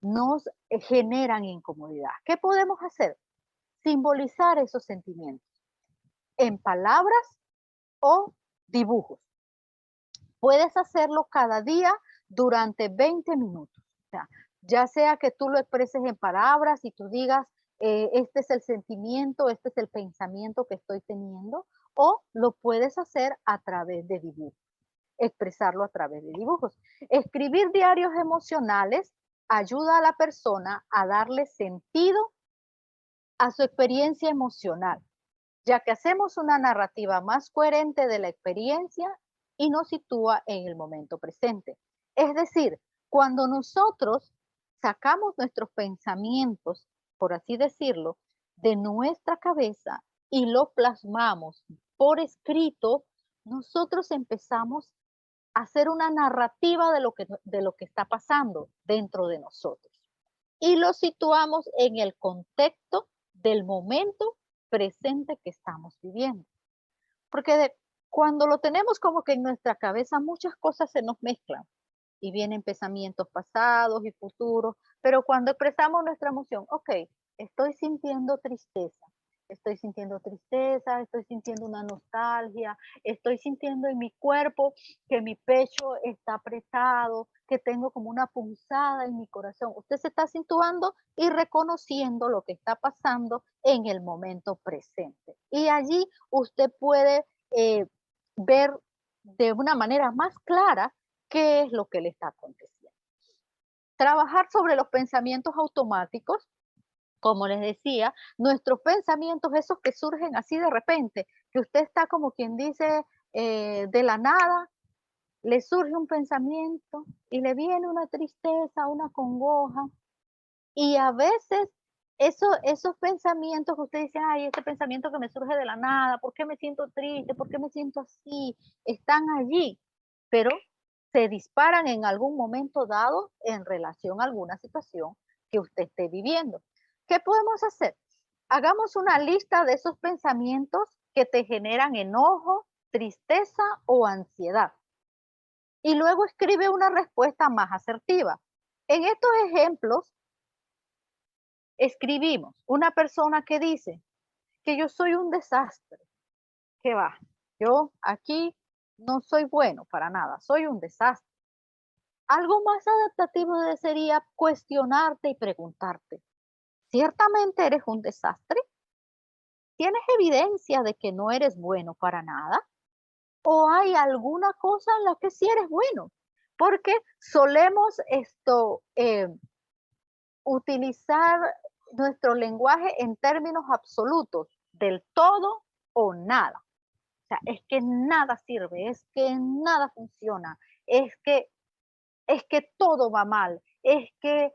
nos generan incomodidad. ¿Qué podemos hacer? Simbolizar esos sentimientos en palabras o dibujos. Puedes hacerlo cada día durante 20 minutos. O sea, ya sea que tú lo expreses en palabras y tú digas, este es el sentimiento, este es el pensamiento que estoy teniendo, o lo puedes hacer a través de dibujos, expresarlo a través de dibujos. Escribir diarios emocionales ayuda a la persona a darle sentido a su experiencia emocional, ya que hacemos una narrativa más coherente de la experiencia y nos sitúa en el momento presente. Es decir, cuando nosotros sacamos nuestros pensamientos, por así decirlo, de nuestra cabeza y lo plasmamos por escrito, nosotros empezamos a hacer una narrativa de lo que está pasando dentro de nosotros y lo situamos en el contexto del momento presente que estamos viviendo. Porque cuando lo tenemos como que en nuestra cabeza, muchas cosas se nos mezclan y vienen pensamientos pasados y futuros, pero cuando expresamos nuestra emoción, ok, estoy sintiendo una nostalgia, estoy sintiendo en mi cuerpo que mi pecho está apretado, que tengo como una punzada en mi corazón. Usted se está situando y reconociendo lo que está pasando en el momento presente. Y allí usted puede ver de una manera más clara qué es lo que le está aconteciendo. Trabajar sobre los pensamientos automáticos, como les decía, nuestros pensamientos, esos que surgen así de repente, que usted está como quien dice de la nada, le surge un pensamiento y le viene una tristeza, una congoja, y a veces esos pensamientos que usted dice, ay, este pensamiento que me surge de la nada, ¿por qué me siento triste? ¿Por qué me siento así? Están allí, pero se disparan en algún momento dado en relación a alguna situación que usted esté viviendo. ¿Qué podemos hacer? Hagamos una lista de esos pensamientos que te generan enojo, tristeza o ansiedad. Y luego escribe una respuesta más asertiva. En estos ejemplos, escribimos una persona que dice que yo soy un desastre. ¿Qué va? Yo aquí no soy bueno para nada, soy un desastre. Algo más adaptativo sería cuestionarte y preguntarte, ¿ciertamente eres un desastre? ¿Tienes evidencia de que no eres bueno para nada? ¿O hay alguna cosa en la que sí eres bueno? Porque solemos utilizar nuestro lenguaje en términos absolutos, del todo o nada. O sea, es que nada sirve, es que nada funciona, es que todo va mal, es que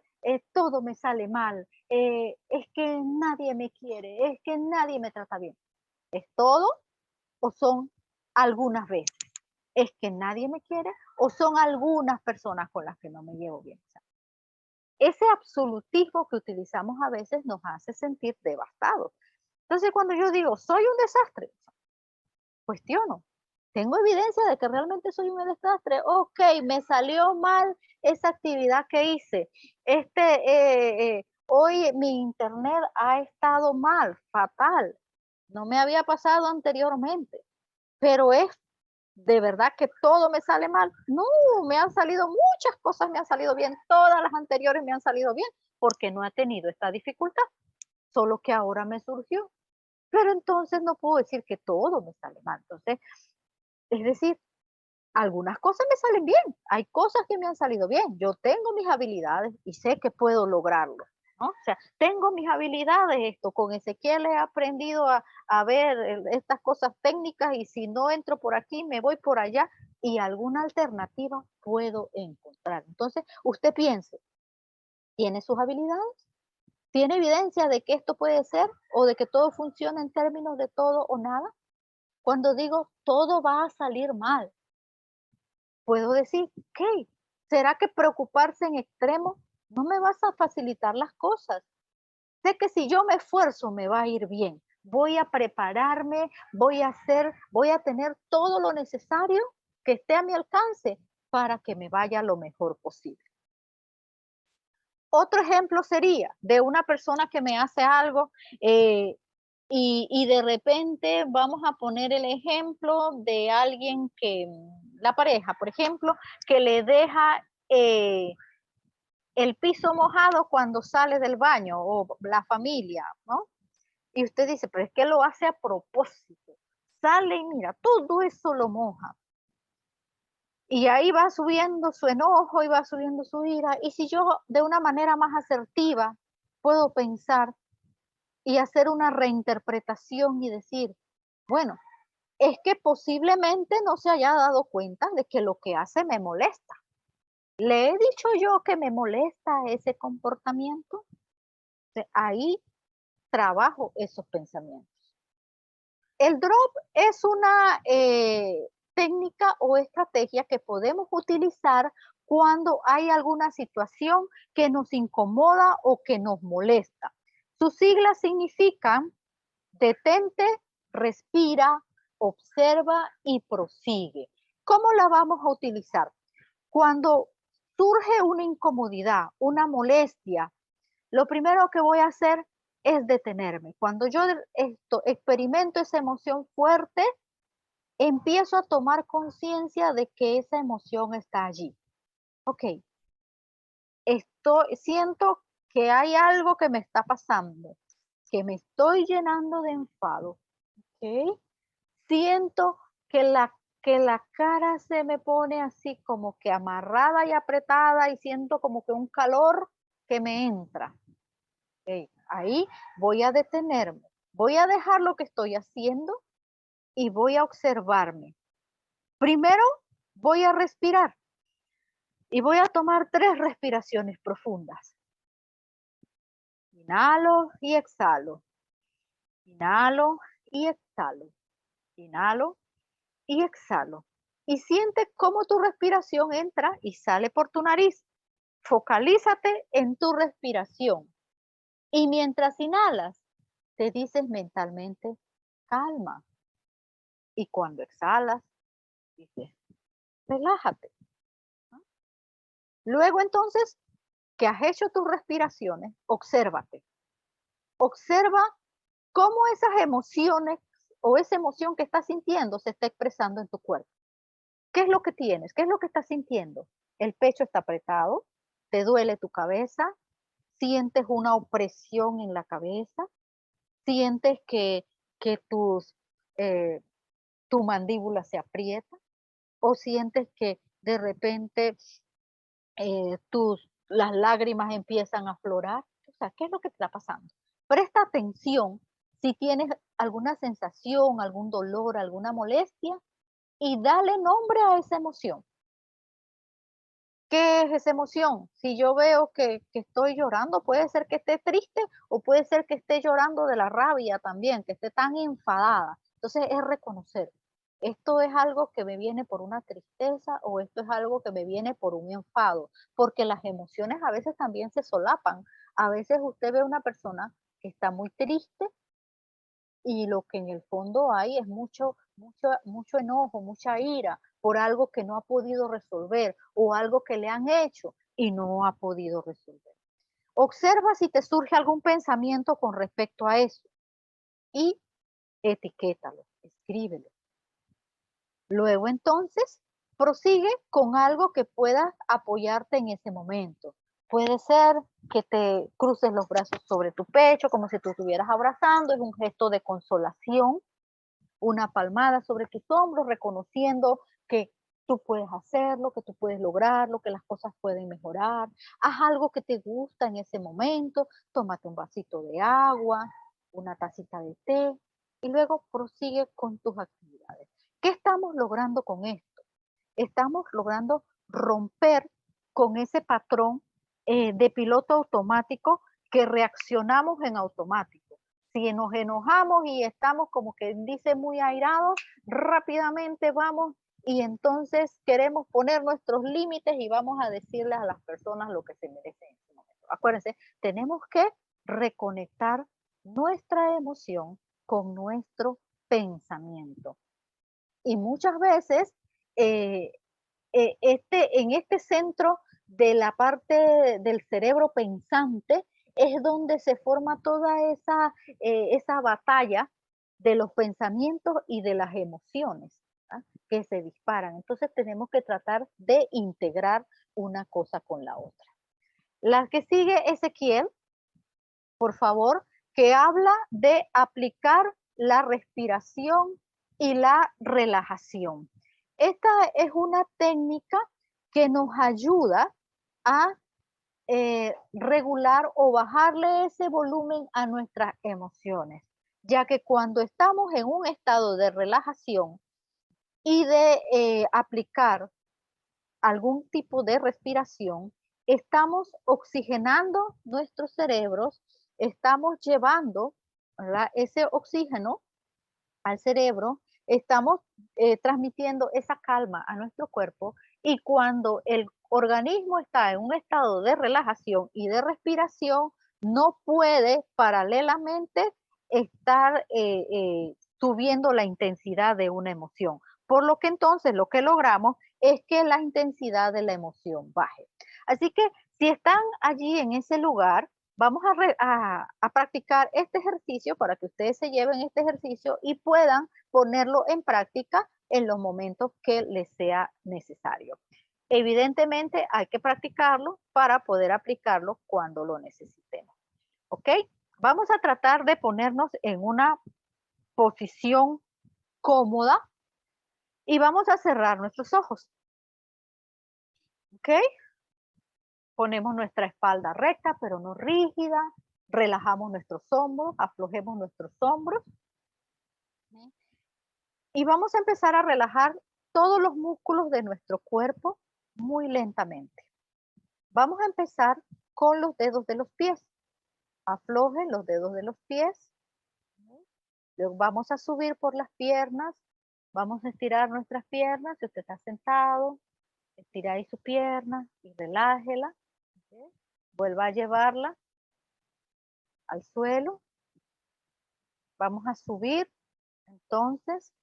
todo me sale mal, es que nadie me quiere, es que nadie me trata bien. ¿Es todo o son algunas veces? ¿Es que nadie me quiere o son algunas personas con las que no me llevo bien? O sea, ese absolutismo que utilizamos a veces nos hace sentir devastados. Entonces, cuando yo digo, soy un desastre, cuestiono. ¿Tengo evidencia de que realmente soy un desastre? Ok, me salió mal esa actividad que hice. Hoy mi internet ha estado mal, fatal. No me había pasado anteriormente, pero es ¿De verdad que todo me sale mal? No, me han salido muchas cosas, me han salido bien, todas las anteriores me han salido bien, porque no he tenido esta dificultad, solo que ahora me surgió. Pero entonces no puedo decir que todo me sale mal. Entonces, es decir, algunas cosas me salen bien, hay cosas que me han salido bien. Yo tengo mis habilidades y sé que puedo lograrlo, ¿no? O sea, tengo mis habilidades, esto, con Ezequiel he aprendido a ver estas cosas técnicas y si no entro por aquí, me voy por allá y alguna alternativa puedo encontrar. Entonces, usted piense, ¿tiene sus habilidades? ¿Tiene evidencia de que esto puede ser o de que todo funciona en términos de todo o nada? Cuando digo todo va a salir mal, puedo decir, ok, ¿será que preocuparse en extremo no me vas a facilitar las cosas? Sé que si yo me esfuerzo me va a ir bien. Voy a prepararme, voy a tener todo lo necesario que esté a mi alcance para que me vaya lo mejor posible. Otro ejemplo sería de una persona que me hace algo y de repente vamos a poner el ejemplo de alguien que, la pareja, por ejemplo, que le deja el piso mojado cuando sale del baño o la familia, ¿no? Y usted dice, pero es que lo hace a propósito. Sale y mira, todo eso lo moja. Y ahí va subiendo su enojo y va subiendo su ira. Y si yo de una manera más asertiva puedo pensar y hacer una reinterpretación y decir, bueno, es que posiblemente no se haya dado cuenta de que lo que hace me molesta. ¿Le he dicho yo que me molesta ese comportamiento? Ahí trabajo esos pensamientos. El drop es una técnica o estrategia que podemos utilizar cuando hay alguna situación que nos incomoda o que nos molesta. Sus siglas significan detente, respira, observa y prosigue. ¿Cómo la vamos a utilizar? Cuando surge una incomodidad, una molestia, lo primero que voy a hacer es detenerme. Cuando yo experimento esa emoción fuerte, empiezo a tomar conciencia de que esa emoción está allí. Ok, siento que hay algo que me está pasando, que me estoy llenando de enfado. Ok, siento que la cara se me pone así como que amarrada y apretada y siento como que un calor que me entra. Okay, ahí voy a detenerme, voy a dejar lo que estoy haciendo y voy a observarme. Primero voy a respirar y voy a tomar 3 respiraciones profundas. Inhalo y exhalo. Inhalo y exhalo. Inhalo y exhalo. Y siente cómo tu respiración entra y sale por tu nariz. Focalízate en tu respiración. Y mientras inhalas, te dices mentalmente, calma. Y cuando exhalas, dices, relájate. ¿No? Luego entonces, que has hecho tus respiraciones, obsérvate. Observa cómo esas emociones o esa emoción que estás sintiendo se está expresando en tu cuerpo. ¿Qué es lo que tienes? ¿Qué es lo que estás sintiendo? El pecho está apretado, te duele tu cabeza, sientes una opresión en la cabeza, sientes que eh, tu mandíbula se aprieta o sientes que de repente las lágrimas empiezan a aflorar. O sea, ¿qué es lo que te está pasando? Presta atención si tienes alguna sensación, algún dolor, alguna molestia y dale nombre a esa emoción. ¿Qué es esa emoción? Si yo veo que estoy llorando, puede ser que esté triste o puede ser que esté llorando de la rabia también, que esté tan enfadada. Entonces es reconocer, esto es algo que me viene por una tristeza o esto es algo que me viene por un enfado, porque las emociones a veces también se solapan. A veces usted ve a una persona que está muy triste y lo que en el fondo hay es mucho enojo, mucha ira por algo que no ha podido resolver o algo que le han hecho y no ha podido resolver. Observa si te surge algún pensamiento con respecto a eso y etiquétalo, escríbelo. Luego entonces prosigue con algo que pueda apoyarte en ese momento. Puede ser que te cruces los brazos sobre tu pecho como si tú estuvieras abrazando, es un gesto de consolación, una palmada sobre tus hombros, reconociendo que tú puedes hacerlo, que tú puedes lograrlo, que las cosas pueden mejorar. Haz algo que te gusta en ese momento, tómate un vasito de agua, una tacita de té y luego prosigue con tus actividades. ¿Qué estamos logrando con esto? Estamos logrando romper con ese patrón de piloto automático que reaccionamos en automático. Si nos enojamos y estamos como que dice muy airados, rápidamente vamos y entonces queremos poner nuestros límites y vamos a decirles a las personas lo que se merecen en ese momento. Acuérdense, tenemos que reconectar nuestra emoción con nuestro pensamiento. Y muchas veces eh, en este centro de la parte del cerebro pensante es donde se forma toda esa batalla de los pensamientos y de las emociones, ¿ah? Que se disparan. Entonces tenemos que tratar de integrar una cosa con la otra. La que sigue, Ezequiel, por favor, que habla de aplicar la respiración y la relajación. Esta es una técnica que nos ayuda a regular o bajarle ese volumen a nuestras emociones, ya que cuando estamos en un estado de relajación y de aplicar algún tipo de respiración, estamos oxigenando nuestros cerebros, estamos llevando, ¿verdad?, ese oxígeno al cerebro, estamos transmitiendo esa calma a nuestro cuerpo y cuando el organismo está en un estado de relajación y de respiración, no puede paralelamente estar subiendo la intensidad de una emoción. Por lo que entonces lo que logramos es que la intensidad de la emoción baje. Así que si están allí en ese lugar, vamos a practicar este ejercicio para que ustedes se lleven este ejercicio y puedan ponerlo en práctica en los momentos que les sea necesario. Evidentemente hay que practicarlo para poder aplicarlo cuando lo necesitemos. ¿Ok? Vamos a tratar de ponernos en una posición cómoda y vamos a cerrar nuestros ojos. ¿Ok? Ponemos nuestra espalda recta, pero no rígida. Relajamos nuestros hombros, aflojemos nuestros hombros. Y vamos a empezar a relajar todos los músculos de nuestro cuerpo muy lentamente. Vamos a empezar con los dedos de los pies. Aflojen los dedos de los pies. Luego vamos a subir por las piernas. Vamos a estirar nuestras piernas. Si usted está sentado, estira ahí su pierna y relájela. Vuelva a llevarla al suelo. Vamos a subir, entonces,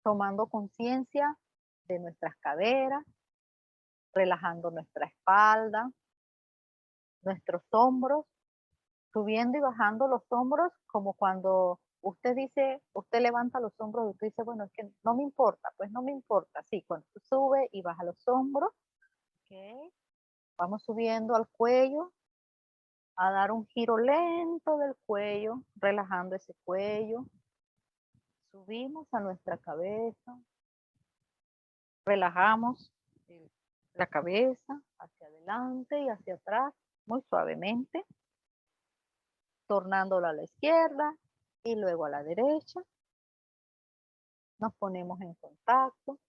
tomando conciencia de nuestras caderas, relajando nuestra espalda, nuestros hombros, subiendo y bajando los hombros, como cuando usted dice, usted levanta los hombros y usted dice, bueno, es que no me importa, pues no me importa. Sí, cuando sube y baja los hombros, okay. Vamos subiendo al cuello, a dar un giro lento del cuello, relajando ese cuello. Subimos a nuestra cabeza, relajamos la cabeza hacia adelante y hacia atrás, muy suavemente, tornándola a la izquierda y luego a la derecha. Nos ponemos en contacto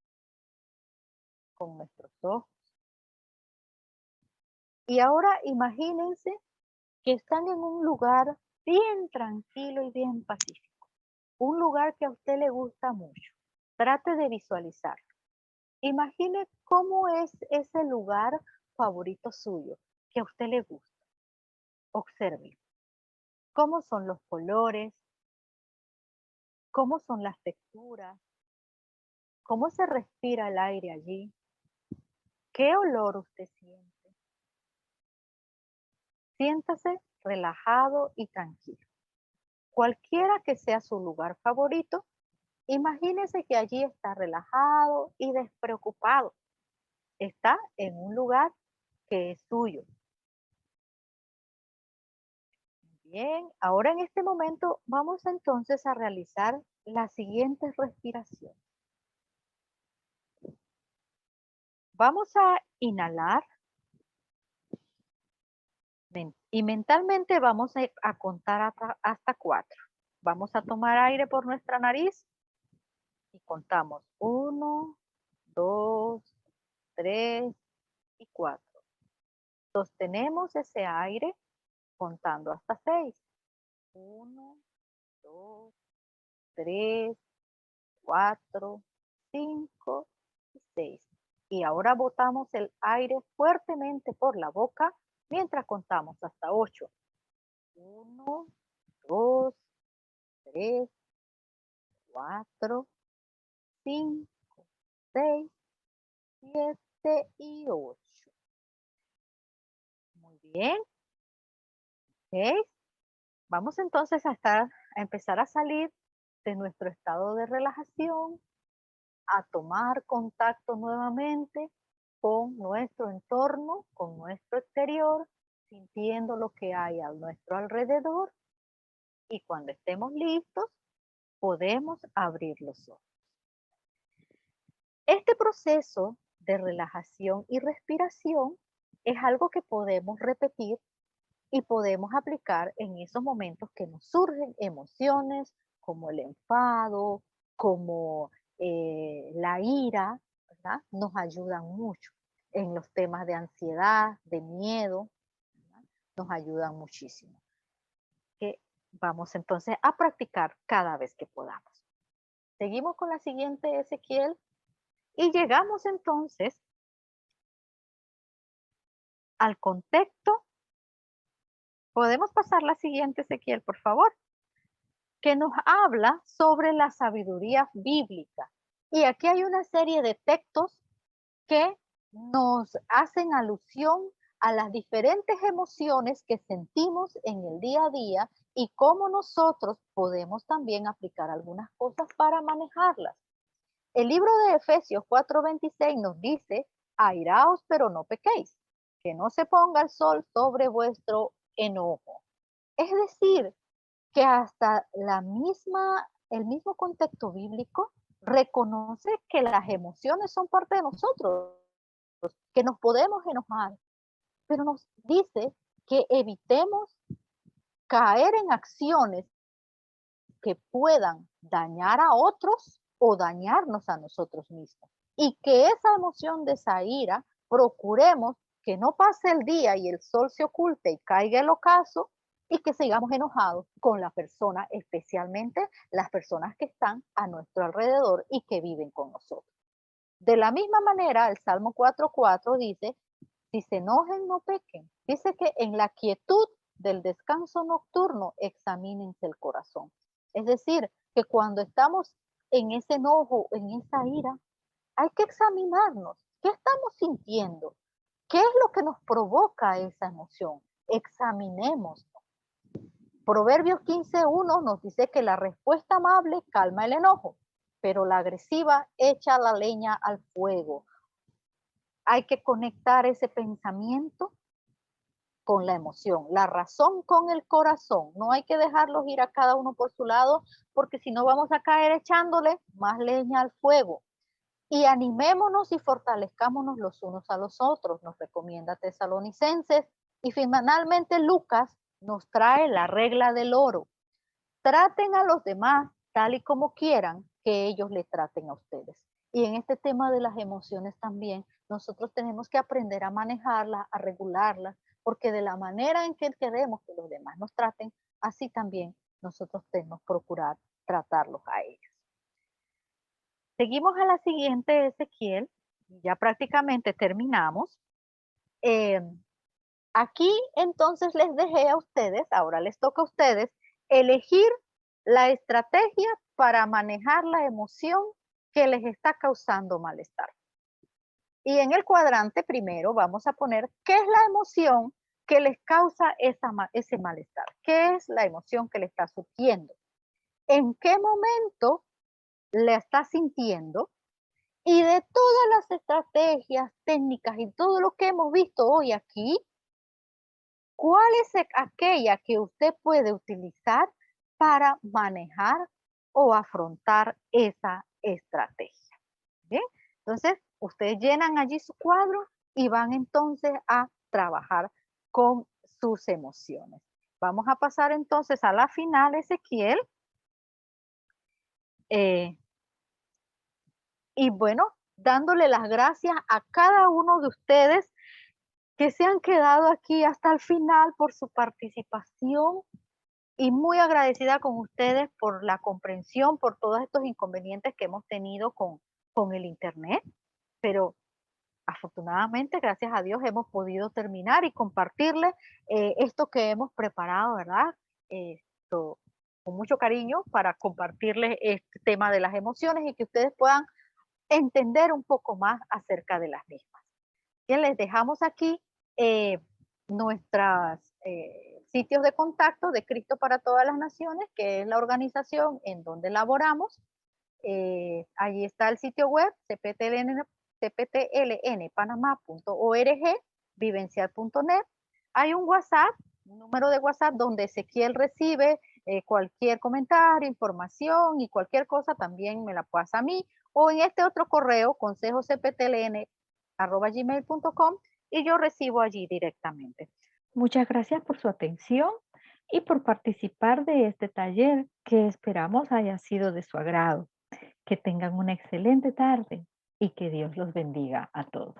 con nuestros ojos. Y ahora imagínense que están en un lugar bien tranquilo y bien pacífico. Un lugar que a usted le gusta mucho. Trate de visualizarlo. Imagine cómo es ese lugar favorito suyo, que a usted le gusta. Observe cómo son los colores, cómo son las texturas, cómo se respira el aire allí, qué olor usted siente. Siéntase relajado y tranquilo. Cualquiera que sea su lugar favorito, Imagínese que allí está relajado y despreocupado. Está en un lugar que es suyo. Bien, ahora en este momento vamos entonces a realizar la siguiente respiración. Vamos a inhalar y mentalmente vamos a contar hasta 4. Vamos a tomar aire por nuestra nariz y contamos 1, 2, 3 y 4. Sostenemos ese aire contando hasta 6. 1, 2, 3, 4, 5 y 6. Y ahora botamos el aire fuertemente por la boca mientras contamos hasta 8. 1, 2, 3, 4, 5, 6, 7 y 8. Muy bien. ¿Ok? Vamos entonces a empezar a salir de nuestro estado de relajación, a tomar contacto nuevamente con nuestro entorno, con nuestro exterior, sintiendo lo que hay a nuestro alrededor, y cuando estemos listos, podemos abrir los ojos. Este proceso de relajación y respiración es algo que podemos repetir y podemos aplicar en esos momentos que nos surgen emociones como el enfado, como la ira, ¿verdad? Nos ayudan mucho en los temas de ansiedad, de miedo, ¿verdad? Nos ayudan muchísimo. Que vamos entonces a practicar cada vez que podamos. Seguimos con la siguiente, Ezequiel, y llegamos entonces al contexto. ¿Podemos pasar la siguiente, Ezequiel, por favor? Que nos habla sobre la sabiduría bíblica. Y aquí hay una serie de textos que nos hacen alusión a las diferentes emociones que sentimos en el día a día y cómo nosotros podemos también aplicar algunas cosas para manejarlas. El libro de Efesios 4:26 nos dice, airaos pero no pequéis, que no se ponga el sol sobre vuestro enojo. Es decir, que hasta el mismo contexto bíblico reconoce que las emociones son parte de nosotros, que nos podemos enojar, pero nos dice que evitemos caer en acciones que puedan dañar a otros o dañarnos a nosotros mismos. Y que esa emoción de esa ira, procuremos que no pase el día y el sol se oculte y caiga el ocaso y que sigamos enojados con la persona, especialmente las personas que están a nuestro alrededor y que viven con nosotros. De la misma manera, el Salmo 4:4 dice, si se enojen, no pequen. Dice que en la quietud del descanso nocturno examínense el corazón. Es decir, que cuando estamos en ese enojo, en esa ira, hay que examinarnos. ¿Qué estamos sintiendo? ¿Qué es lo que nos provoca esa emoción? Examinemos. Proverbios 15:1 nos dice que la respuesta amable calma el enojo, pero la agresiva echa la leña al fuego. Hay que conectar ese pensamiento con la emoción, la razón con el corazón. No hay que dejarlos ir a cada uno por su lado, porque si no vamos a caer echándole más leña al fuego. Y animémonos y fortalezcámonos los unos a los otros, nos recomienda Tesalonicenses. Y finalmente Lucas nos trae la regla del oro. Traten a los demás tal y como quieran que ellos le traten a ustedes. Y en este tema de las emociones también, nosotros tenemos que aprender a manejarlas, a regularlas, porque de la manera en que queremos que los demás nos traten, así también nosotros tenemos que procurar tratarlos a ellos. Seguimos a la siguiente, Ezequiel, ya prácticamente terminamos. Aquí entonces les dejé a ustedes, ahora les toca a ustedes, elegir la estrategia para manejar la emoción que les está causando malestar. Y en el cuadrante primero vamos a poner qué es la emoción que les causa ese malestar. ¿Qué es la emoción que le está surgiendo? ¿En qué momento la está sintiendo y de todas las estrategias, técnicas y todo lo que hemos visto hoy aquí, ¿cuál es aquella que usted puede utilizar para manejar o afrontar esa estrategia? ¿Bien? Entonces, ustedes llenan allí su cuadro y van entonces a trabajar con sus emociones. Vamos a pasar entonces a la final, Ezequiel. Y bueno, dándole las gracias a cada uno de ustedes que se han quedado aquí hasta el final por su participación y muy agradecida con ustedes por la comprensión, por todos estos inconvenientes que hemos tenido con el Internet, pero afortunadamente, gracias a Dios, hemos podido terminar y compartirles esto que hemos preparado, ¿verdad? Esto, con mucho cariño para compartirles este tema de las emociones y que ustedes puedan entender un poco más acerca de las mismas. Bien, les dejamos aquí nuestros sitios de contacto de Cristo para todas las Naciones, que es la organización en donde laboramos. Allí está el sitio web cptlnpanamá.org, vivencial.net. Hay un WhatsApp, un número de WhatsApp donde Ezequiel recibe cualquier comentario, información y cualquier cosa también me la pasa a mí, o en este otro correo, consejoscptln@gmail.com, y yo recibo allí directamente. Muchas gracias por su atención y por participar de este taller que esperamos haya sido de su agrado. Que tengan una excelente tarde y que Dios los bendiga a todos.